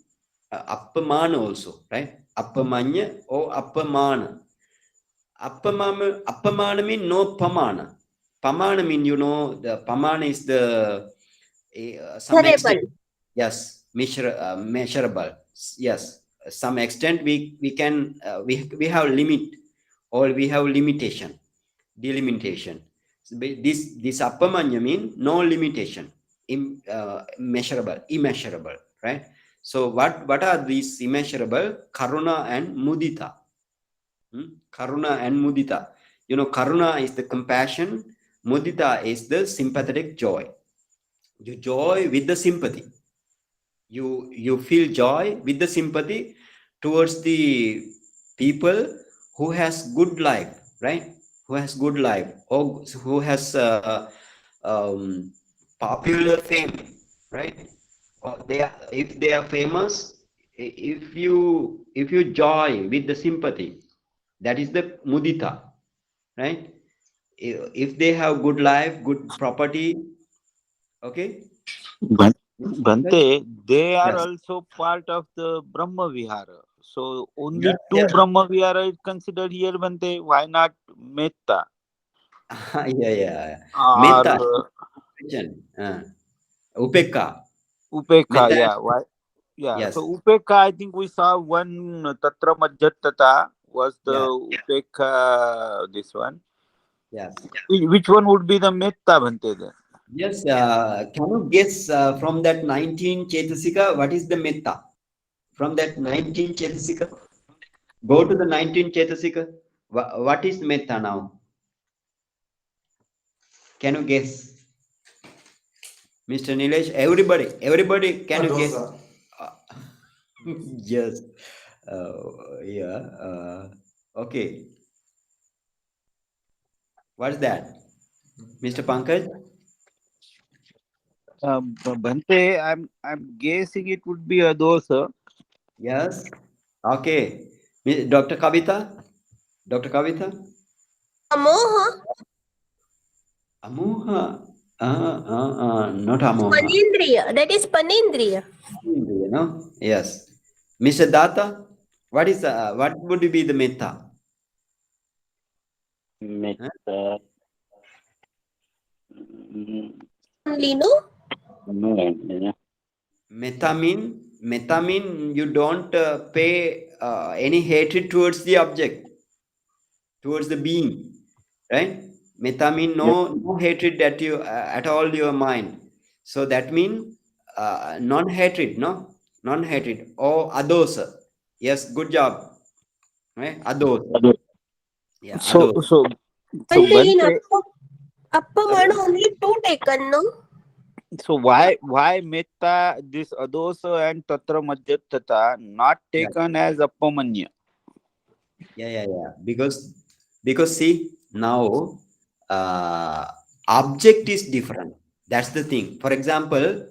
appamana also, right? Appamanya or appamana. Appamana means no pamana. Pamana means, the pamana is the some extent, yes, measurable. Yes, some extent we can we have limit, or we have limitation, delimitation. This appamanya mean no limitation, immeasurable, right? So what are these immeasurable? Karuna and mudita. Karuna and mudita. Karuna is the compassion, mudita is the sympathetic joy. You joy with the sympathy. You feel joy with the sympathy towards the people who has good life, right? Who has good life, or who has popular fame, right? Or if they are famous, if you joy with the sympathy, that is the mudita, right? If they have good life, good property, okay. Bhante, they are Yes. also part of the Brahma Vihara. So only Yes, two yes. Brahma Vihara is considered here, Bhante. Why not Metta? Yeah. Or Metta. Upekka. Upekha, Metta. yeah. Why? Yeah. Yes. So Upekha, I think we saw one Tatra Majjatata was the Yeah. Upekha, this one. Yes. Which one would be the Metta, Bhante, then? Yes. Can you guess from that 19 Chetasika, what is the Metta? From that 19 Chetasika? Go to the 19 Chetasika. What is Metta now? Can you guess? Mr. Nilesh, everybody, can you guess? Uh, yes. Yeah. Okay. What's that? Mr. Pankaj? Bhante, I'm guessing it would be a dosa. Yes. Okay. Dr. Kavita? Dr. Kavita? Amoha, Amoha. Not Amoha. Panindriya. That is Panindriya. You know? Yes. Mr. Data? What would be the metta? Metta. mm, Only, no? no, Metta mean you don't pay any hatred towards the object, towards the being, right? Metta mean yes. no hatred that you at all your mind. So that mean non-hatred, no? Non-hatred or adosa. Yes, good job. Right? Adosa. Yeah, So, adosa. so, so Bhante, in Bhante, Appamana only two taken, no? so why Metta, this Adosa and Tatra Majjatata not Yeah, taken as Appamanya? yeah. Because see now object is different. That's the thing. For example,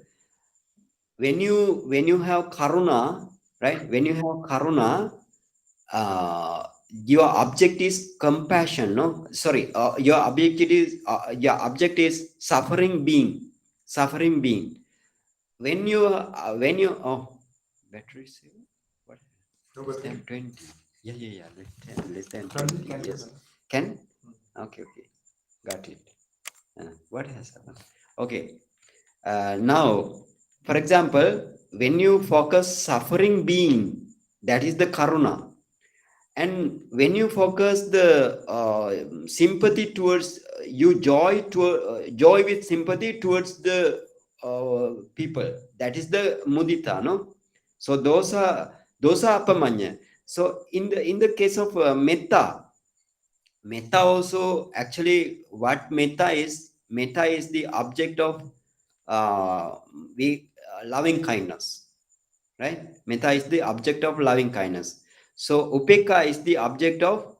when you have karuna, right? When you have karuna, your object is compassion. No, sorry. Your object is suffering being. Suffering being. When you battery say what? Less than 20. Yeah. Less than 20. Yes. Can? Okay. Got it. What has happened? Okay. Now, for example, when you focus suffering being, that is the karuna. And when you focus the sympathy towards joy with sympathy towards the people, that is the mudita, no? So those are apamanya. So in the case of metta also actually what metta is the object of loving kindness, right? Metta is the object of loving kindness. So upekka is the object of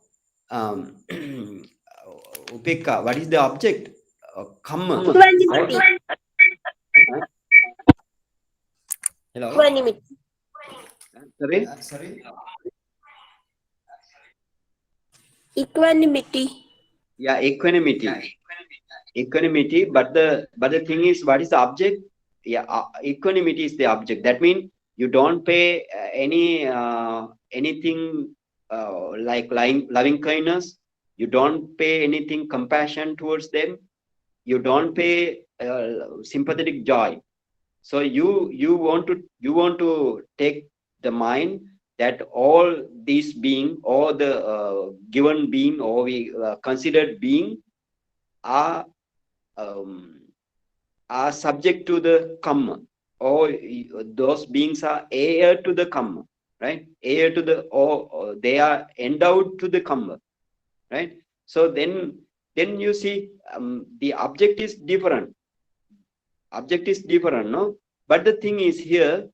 upekka. What is the object? Kamma, right? Equanimity. Hello. Equanimity. Sorry. Equanimity. Yeah, equanimity, but the thing is, what is the object? Yeah, equanimity is the object. That means you don't pay anything like loving kindness. You don't pay anything compassion towards them. You don't pay sympathetic joy. So you want to take the mind that all these being, all the given being, or we considered being are um, are subject to the karma, or those beings are heir to the karma, right? Heir to the, or they are endowed to the karma, right? So then you see the object is different. Object is different, no? But the thing is here,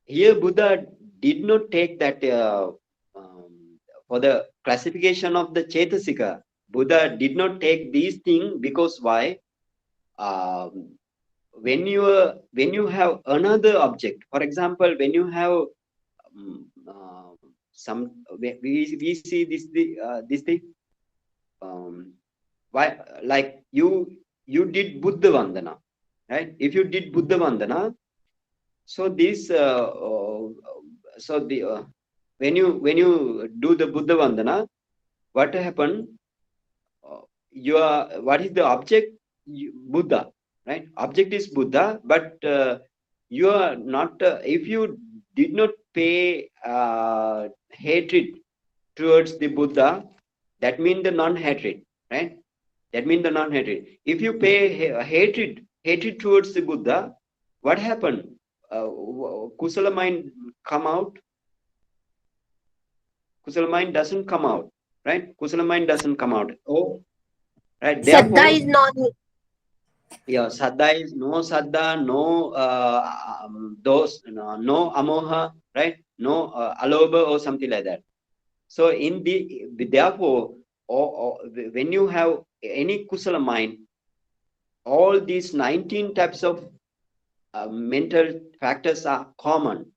here Buddha did not take that for the classification of the Chetasika. Buddha did not take these things because why? When you have another object, for example, when you have some we see this thing, why, like you did Buddha Vandana, right? If you did Buddha Vandana, So this, so the when you do the Buddha Vandana, what happened? What is the object? Buddha, right? Object is Buddha, but you are not. If you did not pay hatred towards the Buddha, that means the non-hatred, right? That means the non-hatred. If you pay hatred towards the Buddha, what happened? Kusala mind come out. Kusala mind doesn't come out, right? Kusala mind doesn't come out. Oh, right. Saddha Therefore, is non. yeah, Saddha is no Saddha, no no Amoha, right? No Alobha or something like that. So in the therefore, when you have any Kusala mind, all these 19 types of mental factors are common,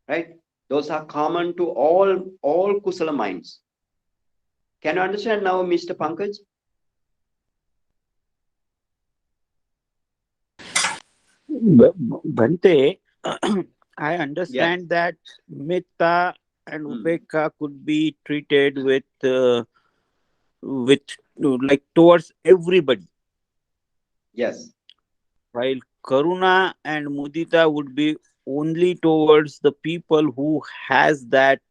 right? Those are common to all Kusala minds. Can you understand now, Mr. Pankaj? Bhante, I understand that Metta and Hmm. Upekha could be treated with like towards everybody, Yes, while Karuna and Mudita would be only towards the people who has that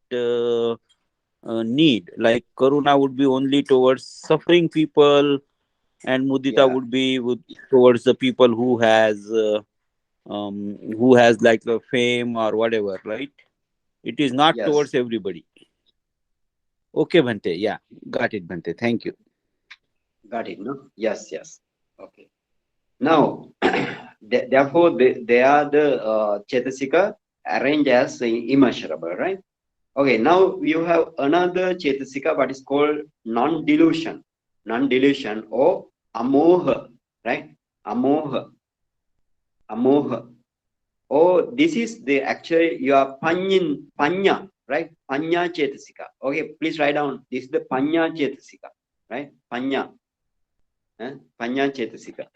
need. Like Karuna would be only towards suffering people, and Mudita yeah, would be towards the people who has like a fame or whatever, right? It is not yes, towards everybody. Okay, Bhante. Yeah, got it, Bhante. Thank you. got it, no? Yes, yes. Okay. Now, therefore, they are the Chetasika arranged as immeasurable, right? Okay, now you have another Chetasika, what is called non-delusion or amoha, right? Amoha. Oh, this is the actually your panya, right? Panya Chetasika. Okay, please write down. This is the Panya Chetasika, right? Panya, Panya Chetasika.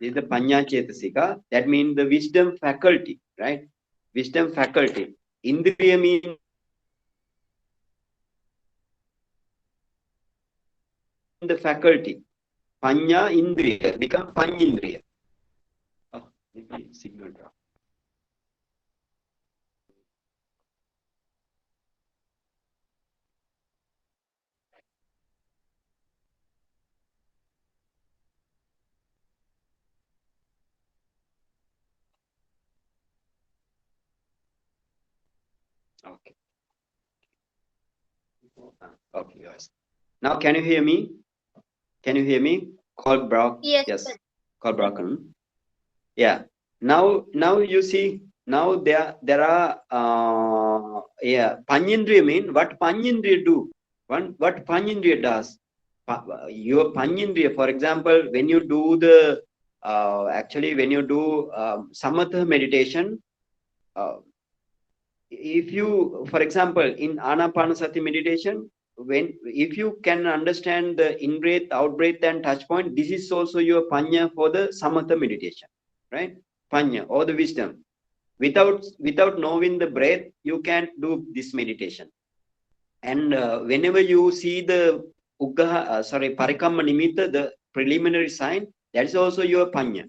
This is the Panya Chetasika. That means the wisdom faculty, right? Wisdom faculty. Indriya means the faculty. Panya Indriya become Panyindriya. Oh, maybe signal drop. Okay. Okay, guys. Now, can you hear me? Can you hear me? Call Brock. Yes. Yes. Call Brocken. Yeah. Now you see. Now there are Panyindriya mean what Panyindriya do? What Panyindriya does? Your Panyindriya, for example, when you do the actually when you do Samatha meditation, uh, if you, for example, in Anapanasati meditation, when if you can understand the in breath, out breath, and touch point, this is also your panya for the samatha meditation, right? Panya or the wisdom. Without knowing the breath, you can't do this meditation. And whenever you see the parikamma nimitta, the preliminary sign, that is also your panya.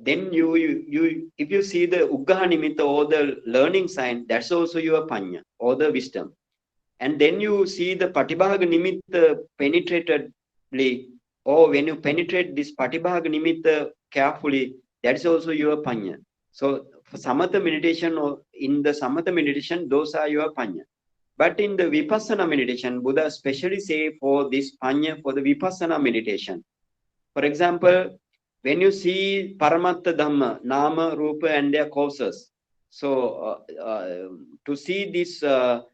Then you if you see the Uggaha Nimitta or the learning sign, that's also your Panya or the wisdom. And then you see the Patibhaga Nimitta penetratedly, or when you penetrate this Patibhaga Nimitta carefully, that's also your Panya. So for Samatha meditation or in the Samatha meditation, those are your Panya. But in the Vipassana meditation, Buddha especially say for this Panya for the Vipassana meditation. For example, when you see Paramatta Dhamma, Nama, Rupa, and their causes, so to see this, the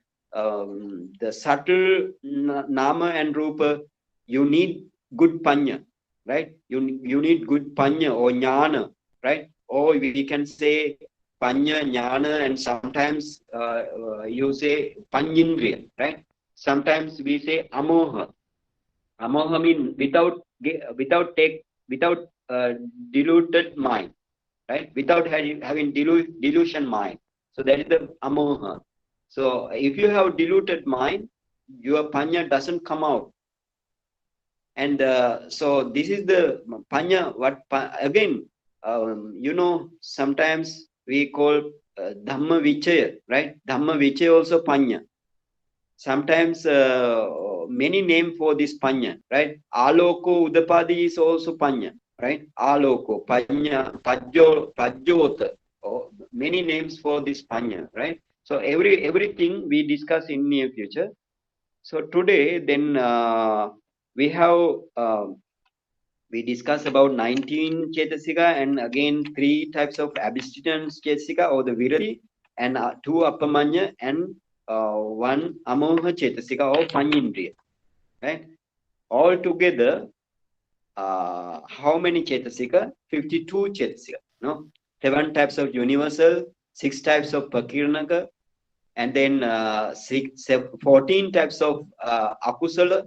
subtle Nama and Rupa, you need good Panya, right? You need good Panya or Jnana, right? Or we can say Panya, Jnana, and sometimes you say Panyindriya, right? Sometimes we say Amoha. Amoha means without diluted mind, right? Without having delusion mind. So that is the amoha. So if you have diluted mind, your panya doesn't come out. And so this is the panya. Again, sometimes we call dhamma vichaya, right? Dhamma vichaya also panya. Sometimes many name for this panya, right? Aloko udapadi is also panya, right? Aloko, panya, pajjota, many names for this panya, right? So everything we discuss in near future. So today then we have we discuss about 19 chetasika, and again 3 types of abstinence chetasika or the virati, and 2 appamanya, and 1 amoha chetasika or panyindriya, right? All together, how many chetasika? 52 chetasika, no? 7 types of universal, 6 types of pakirnaka, and then 14 types of akusala,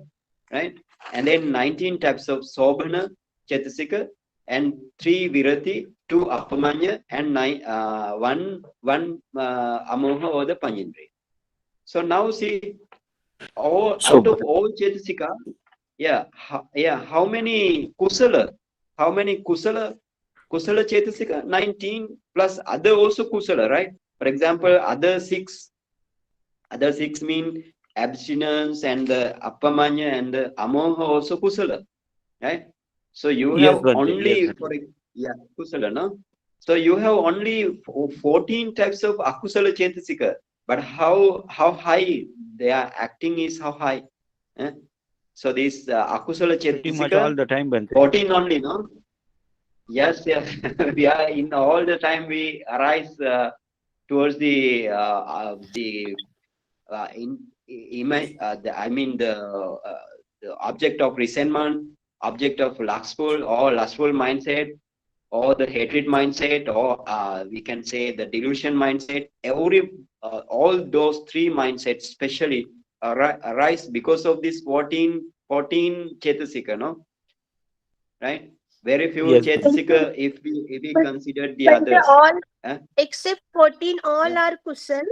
right? And then 19 types of sobhana chetasika, and 3 virati, 2 appamanya, and 1 amoha or the panyindriya. So now see, out of all chetasika, how many kusala? How many kusala chetasika? 19 plus other also kusala, right? For example, other six mean abstinence and the appamanya and the amoha also kusala, right? So you Yes, have Bhante, only yes, kusala, no? So you have only 14 types of akusala chetasika, but how high they are acting is how high. Eh? So this akusala pretty much all chetasika, the time, Bhante. 14 only, no? Yes. We are in all the time we arise towards the the object of resentment, object of lustful mindset, or the hatred mindset, or we can say the delusion mindset. All those 3 mindsets especially arise because of this 14 chetasika, no? Right? Very few Yes, chetasika if we But- consider the But they others. all, Eh? except 14, all Yeah. are kusal.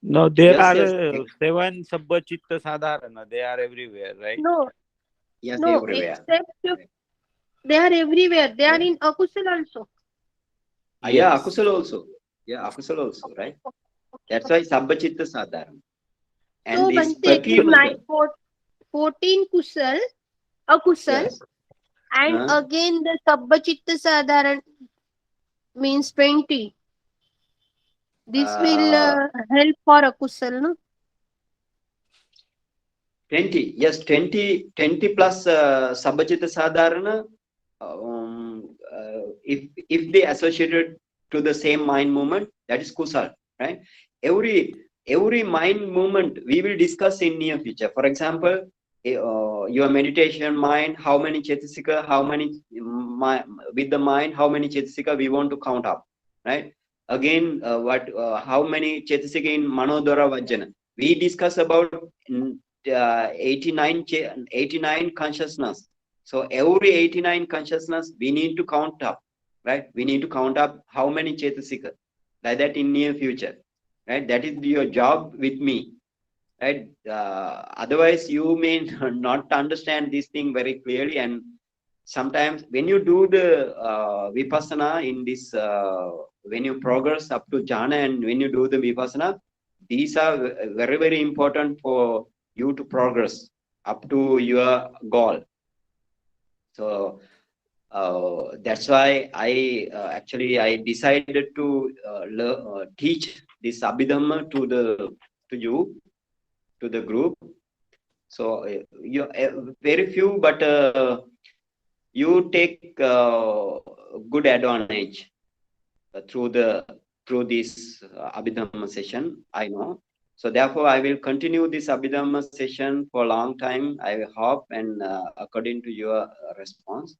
No, there Yes, are yes. 7 sabbachitta sadharana. They are everywhere, right? No, Yes, no, everywhere. except they are everywhere. They are Yeah. in akusal also. Yeah, Yes. akusala also. Yeah, akusala also, right? That's why sabbachitta sadharana. And So, this Bhante, it is pakirnaka. 14 kusal, akusal, Yes. and again the sabbachitta sadharan means 20. This will help for akusal, no? 20. Yes, 20 plus sabbachitta sadharana. If they associated to the same mind movement, that is kusal, right? Every mind movement we will discuss in near future. For example, your meditation mind, how many chetasika, how many with the mind, how many chetasika we want to count up, right? Again, how many chetasika in manodara vajjana? We discuss about 89 consciousness. So every 89 consciousness we need to count up, right? We need to count up how many chetasika, like that in near future, right? That is your job with me, right? Otherwise you may not understand this thing very clearly, and sometimes when you do the vipassana in this when you progress up to jhana, and when you do the vipassana, these are very important for you to progress up to your goal. So that's why I decided to teach this Abhidhamma to the group. So you very few, but you take good advantage through this Abhidhamma session, I know. So therefore, I will continue this Abhidhamma session for a long time, I hope, and according to your response.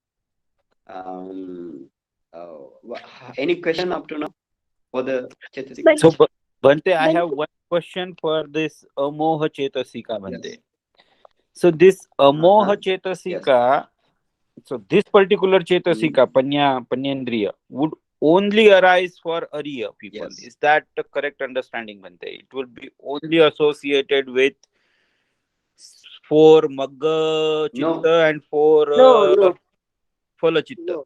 Any question up to now for the Chetasika? So, Bhante, I have one question for this amoha chetasika, Bhante. Yes. So this amoha chetasika, So this particular Chetasika, Panyendriya, would only arise for Arya people. Yes. Is that the correct understanding, Bhante? It would be only associated with for Magga No, Chitta and for No. Phala Chitta.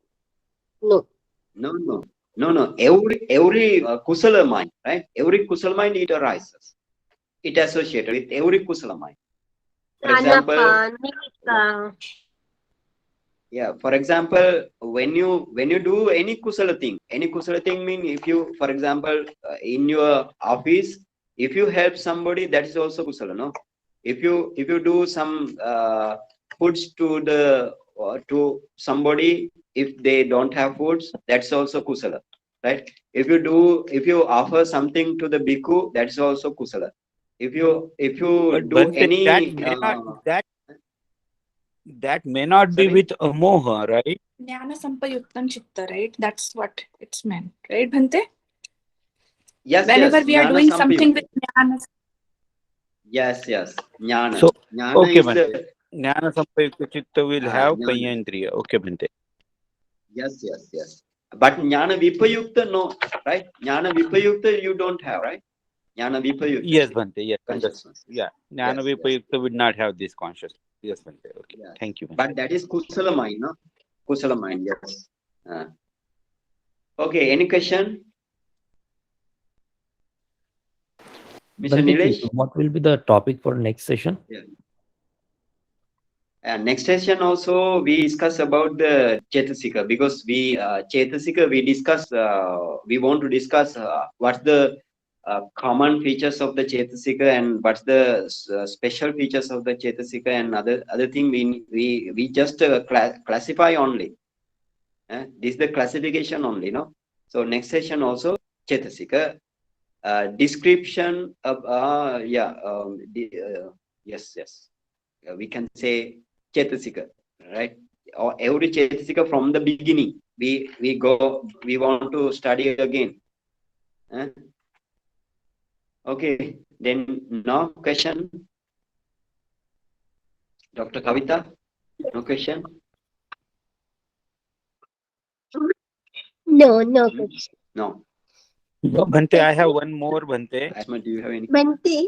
No. no. Every kusala mind, right? Every kusala mind it arises. It associated with every kusala mind. For example, Anapa, yeah. For example, when you do any kusala thing mean if you, for example, in your office, if you help somebody, that is also kusala, no? If you do some foods to somebody, if they don't have foods, that's also kusala, right? If you offer something to the bhikkhu, that's also kusala. If you But do Bhante, any that may not be sorry? with amoha, right? Jnana Sampayuktam Chitta, right? That's what it's meant, right, Bhante? Yes, Whenever we are Jnana doing something Sampayukta. with Jnana. Yes, Jnana. So, Jnana okay, is Bhante. Jnana Sampayukta Chitta will have Jnana. Panyendriya. Okay, Bhante. Yes. But Jnana Vipayukta, no, right? Jnana Vipayukta, you don't have, right? Jnana Vipayukta. Yes, Bhante. Yes, Consciousness. yeah. Jnana Yes. Vipayukta would not have this consciousness. Yes, Bhante. Okay. Yes. Thank you, Bhante. But that is Kusala mind, no? Kusala mind, yes. Okay, any question? Mr. Bhante, Nilesh? what will be the topic for next session? Next session also we discuss about the Chetasika, because Chetasika we discuss, we want to discuss what's the common features of the Chetasika and what's the special features of the Chetasika, and other thing we just classify only. This is the classification only, no? So next session also Chetasika, description of yes. We can say Chetasika, right? Or every Chetasika from the beginning. We want to study again. Okay, then no question. Dr. Kavita, no question. No. No. No, Bhante, I have one more, Bhante. Asma, do you have any? Bhante,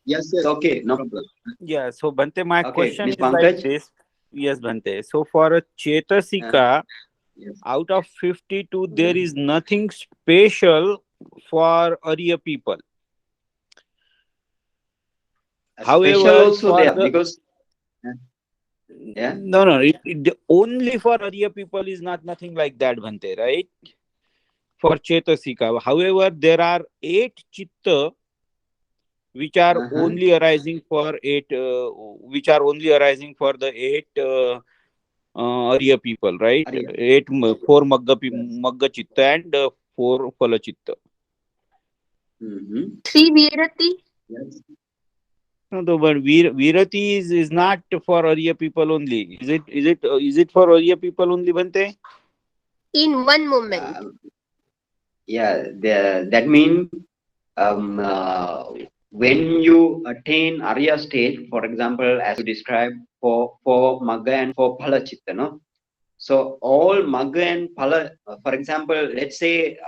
Yes. Okay, no problem. Yeah, so Bhante, my Okay, question Ms. is like Pankaj? this. Yes, Bhante. So for a Chetasika, Yes. out of 52, there is nothing special for Arya people. However, Special also for there the because no, only for Arya people is nothing like that, Bhante, right? For Chetasika. However, there are 8 chitta which are only arising for 8, which are only arising for the 8 Arya people, right? Arya. 4 Magga chitta and 4 Phala chitta. 3 Virati. Yes. No, but Virati is not for Arya people only. Is it for Arya people only, Bhante? In one moment. That means when you attain Arya stage, for example, as you described for Magga and for Phala Chitta, no? So all Magga and Phala, for example, let's take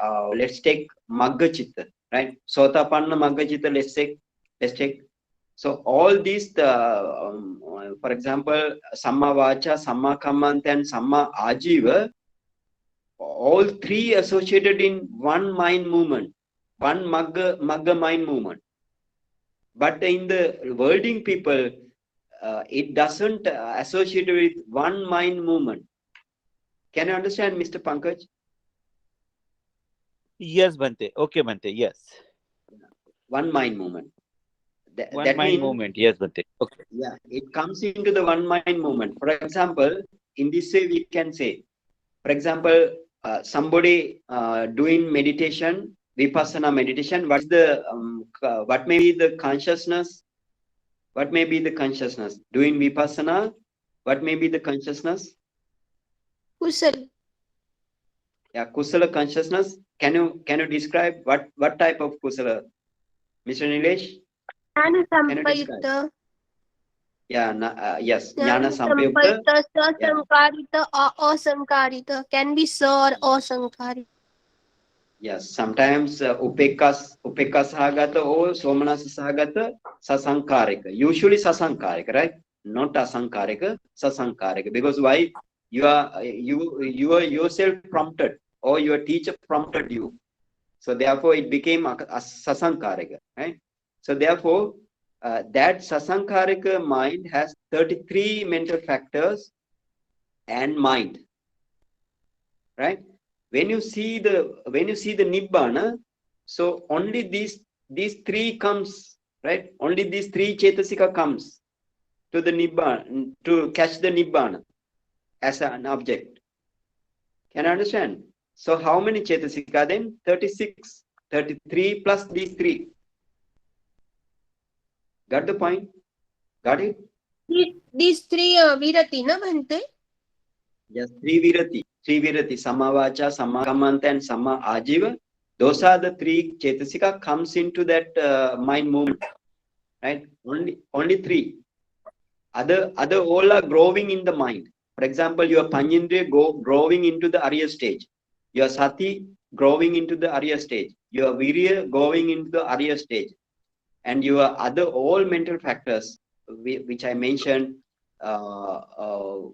Magga Chitta, right? Sotapanna Magga Chitta, let's take. So all these, for example, Samma Vacha, Samma Kammanta and Samma Ajiva, all 3 associated in one mind movement, one Magga mind movement. But in the worlding people, it doesn't associate with one mind movement. Can you understand, Mr. Pankaj? Yes, Bhante. Okay, Bhante. Yes. One mind movement. One that mind means, movement. Yes, Bhante. Okay. Yeah, it comes into the one mind movement. For example, in this way we can say, for example, somebody doing meditation, vipassana meditation. What may be the consciousness? What may be the consciousness doing vipassana? What may be the consciousness? Kusal. Yeah, kusala consciousness. Can you describe what type of kusala, Mr. Nilesh? Jnana Can you describe? Sampayukta. Yeah, yes, Jnana jnana sampayukta. sampayukta, Yeah. sasankarita, asankarita. Can be sa or asankarita. Yes, sometimes upekka sahagata or somanasa sahagata sasankarika. Usually sasankarika, right? Not asankarika, sasankarika. Because why? You are yourself prompted, or your teacher prompted you. So therefore it became a sasankarika, right? So therefore that sasankarika mind has 33 mental factors and mind, right? When you see the nibbana, so only these three comes, right? Only these three chetasika comes to the nibbana, to catch the nibbana as an object. Can you understand? So how many chetasika then? 36, 33 plus these three. Got the point? Got it? These three virati, na Bhante? Yes, three virati, samavacha, samakamanta, and sama ajiva. Those are the three chetasika comes into that mind movement, right? Only three. Other all are growing in the mind. For example, your Panjindriya growing into the Arya stage. Your Sati growing into the Arya stage. Your Virya going into the Arya stage. And your other all mental factors, which I mentioned,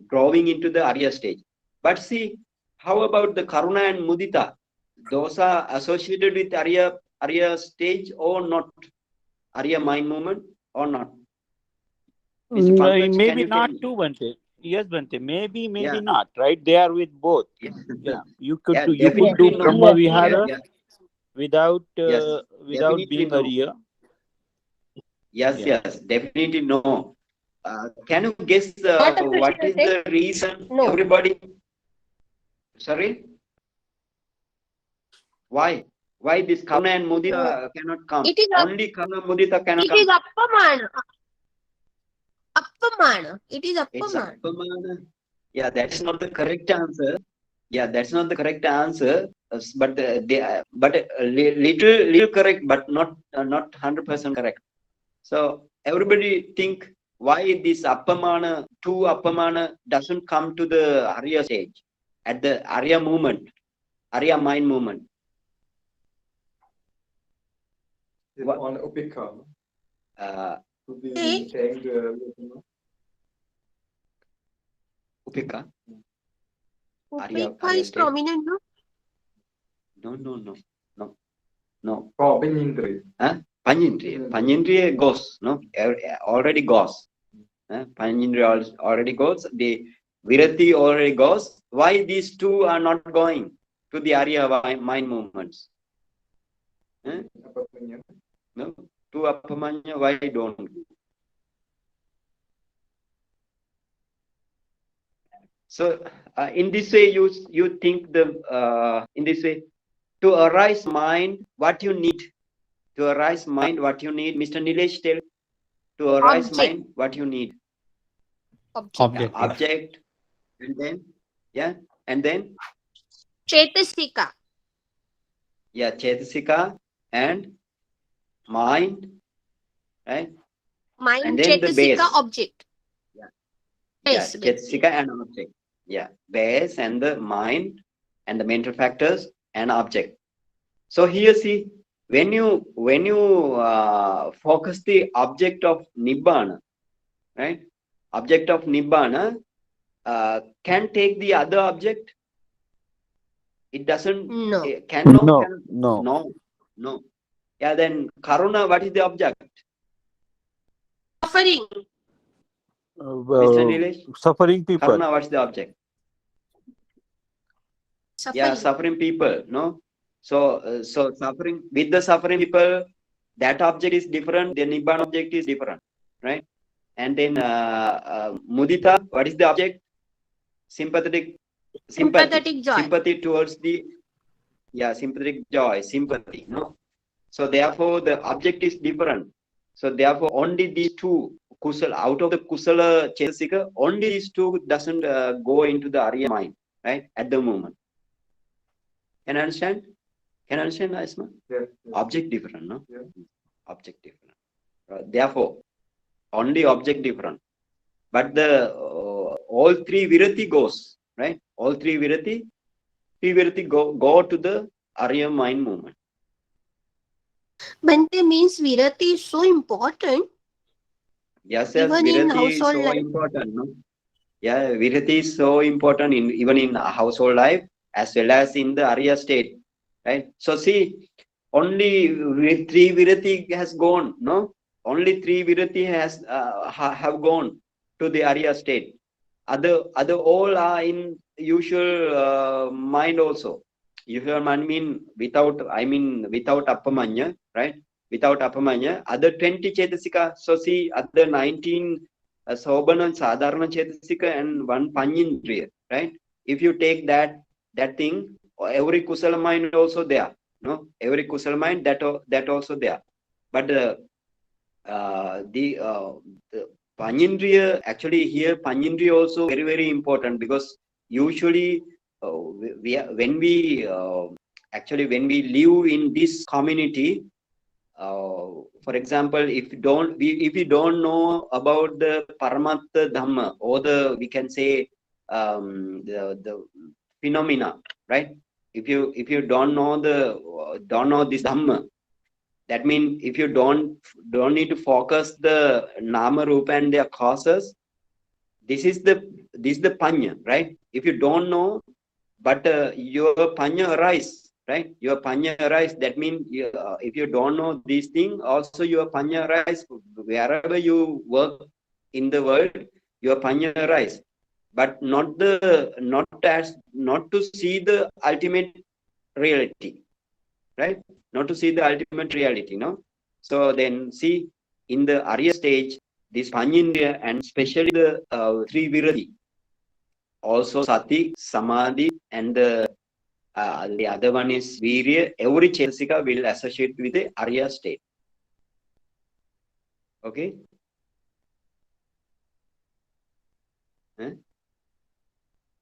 growing into the Arya stage. But see, how about the Karuna and Mudita? Those are associated with Arya stage or not? Arya mind movement or not? Mr. Pankaj, can Maybe you tell not me? too, Bhante. Yes, Bhante. Maybe Yeah. not. Right? They are with both. Yeah. Yeah. You could Yeah, do. You could do definitely no. Brahma Yeah, Vihara without yes, without definitely being no. Arya. Yes, Yeah. yes, definitely no. Can you guess What a what question, is the reason No. everybody? Sorry, why? Why this Karuna and Mudita cannot come? It is Only Karuna Mudita cannot it come. is appamana. Appamana. It is It's appamana. Appamana. Yeah, that's not the correct answer. Yeah, that's not the correct answer. But little correct, but not 100% correct. So everybody think why this Appamana, two Appamana doesn't come to the Arya stage at the Arya movement, Arya mind movement. It's What? on upekka. To be Hey. saying the Upeka? Arya Upekha is stage? prominent, no? No. oh, Benindri. Panjindriya goes, no, already goes. Panjindriya already goes. The Virati already goes. Why these two are not going to the Arya mind movements? Apapanya. No, to Appamanya, why don't? So in this way, you think in this way, to arise mind, what you need. To arise mind, what you need. Mr. Nilesh, tell. To arise Object. mind, what you need. Object. Yeah. Object, and then and then Chetasika. Chetasika and mind, right? Mind, And then the Chetasika, base. object. Yeah, Base. Chetasika and object. Yeah, base and the mind and the mental factors and object. So here, see, when you focus the object of Nibbana, right? Object of Nibbana can take the other object. It doesn't. No. Cannot. No. No. Yeah, then Karuna, what is the object? Suffering. Mr. Nilesh? Suffering people. Karuna, what's the object? Suffering. Yeah, suffering people. No. So suffering, with the suffering people, that object is different. The Nibbana object is different, right? And then Mudita, what is the object? Sympathy. Sympathetic joy. Sympathy towards the sympathetic joy, sympathy. No. So therefore, the object is different. So therefore, only these two kusala, out of the kusala chetasika, only these two doesn't go into the Arya mind, right? At the moment. Can you understand? Can you understand, Asma? Yes. Object different, no? Yeah. Object different. Therefore, only object different. but the all three virati goes, right? All three virati go to the Arya mind movement. Bhante, means Virati is so important Yes, even in virati is household so life. important, no? Yeah, virati is so important in even in household life as well as in the Arya state, right? So see, only three virati has gone, no? Only three virati has have gone to the Arya state. Other all are in usual mind also. Usual mind without appamanya, right? Without appamanya, other 20 chetasika. So see, other 19 sobana and sadharana chetasika and one panyindriya, right? If you take that thing, every kusala mind also there, no? Every kusala mind that also there. But the Panindriya, actually here Panindriya also very important, because usually when we actually when we live in this community, for example, if you don't know about the Paramatta Dhamma, or the we can say the phenomena, right? If you don't know this Dhamma, that means if you don't need to focus the nama rupa and their causes, this is the panya, right? If you don't know, but your panya arise, right? Your panya arise. That means if you don't know these things, also your panya arise. Wherever you work in the world, your panya arise, but not to see the ultimate reality, right? Not to see the ultimate reality, no? So then see, in the Arya stage, this Panyindriya and especially the three virati, also Sati, Samadhi, and the other one is Virya, every Chetasika will associate with the Arya state. Okay?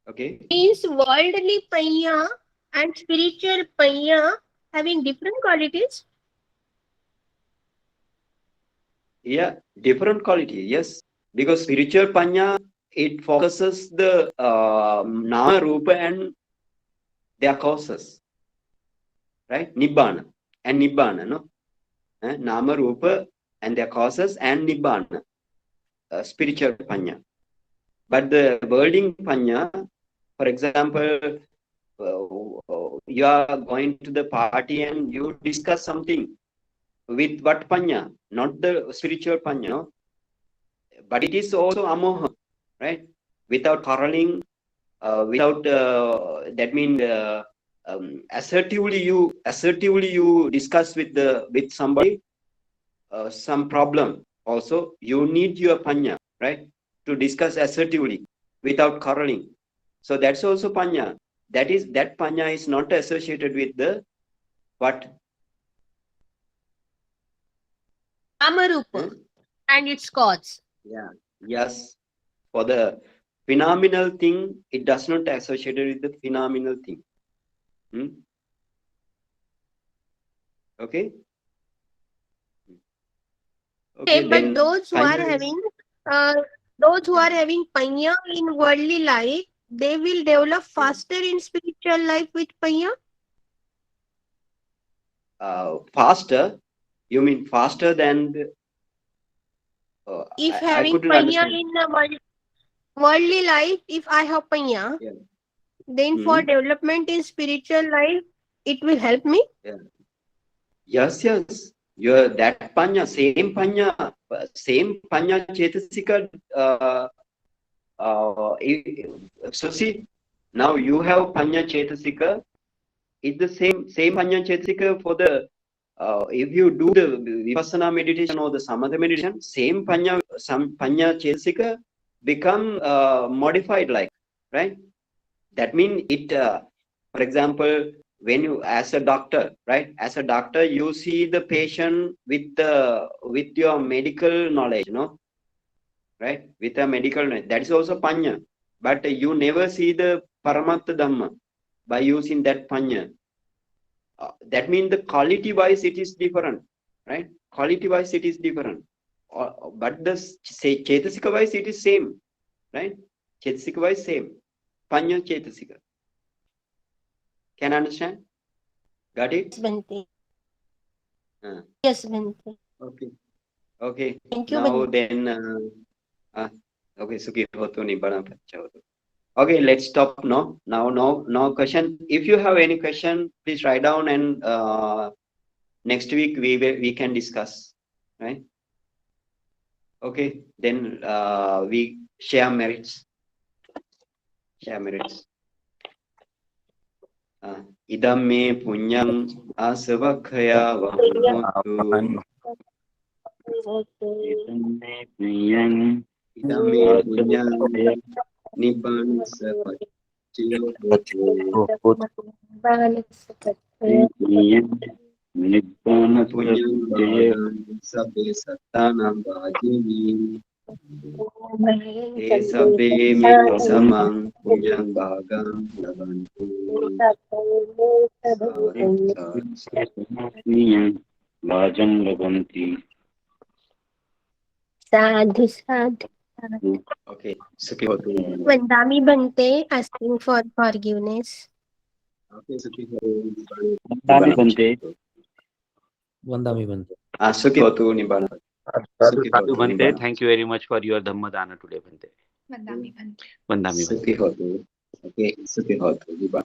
Okay? Means worldly panya and spiritual panya having different qualities. Yeah, different quality, yes. Because spiritual Panya, it focuses the Nama, Rupa, and their causes, right? Nibbana and Nibbana, no? Nama, Rupa, and their causes, and Nibbana, spiritual Panya. But the worlding Panya, for example, you are going to the party and you discuss something with what Panya? Not the spiritual Panya, no? But it is also Amoha, right? Without quarreling, without that means assertively you discuss with somebody some problem. Also, you need your panya, right, to discuss assertively without quarreling. So that's also panya. That panya is not associated with the what? Amarupa and its cause. Yeah. Yes. For the phenomenal thing, it does not associated with the phenomenal thing. Okay. Okay. But Then those who are finally, having panya in worldly life, they will develop faster in spiritual life with panya. faster. You mean faster than the, If I having couldn't panya understand. in the worldly life, if I have panya, Yeah. then for development in spiritual life, it will help me. Yeah. Yes. Your that same panya chetasika. So see, now you have panya chetasika. It's the same panya chetasika for the if you do the vipassana meditation or the samatha meditation, some panya chetasika become modified, like, right? That means it, for example, when you as a doctor, right? As a doctor, you see the patient with your medical knowledge, no? Right? With a medical knowledge. That is also panya. But you never see the paramatta dhamma by using that panya. That means the quality wise it is different, right? Quality wise it is different. but the say Chetasika wise it is same, right? Chetasika wise same. Panya Chetasika. Can understand? Got it? Yes, Bhante. Uh, Yes, Bhante. okay. Okay. Thank you, Now Bhante. then, okay, Sukhi hotu nibbana pacha hotu. Okay, let's stop now. No question. If you have any question, please write down, and next week we can discuss, right? Okay, then we share merits. Share merits. Idam me punyam asavakhaya vahantu. Idam me punyam nibbana sapachiyo hotu. Punyam bhagam sabbe sattanam bhajini. Te sabbe me samang punyam bhagam labantu. Vajam labanti. Sadhu, sadhu. Okay, Sukhi hotu. Vandami Bhante asking for forgiveness. Okay, Sukhi hotu. Vandami Bhante. Vandami Bhante. Sukhi hotu nibbana. Sadhu, Sukhi sadhu, hotu Bhante. nibbana. Thank you very much for your Dhamma Dana today, Bhante. Vandami Bhante. Vandami Bhante. Sukhi hotu. Okay, Sukhi hotu nibbana.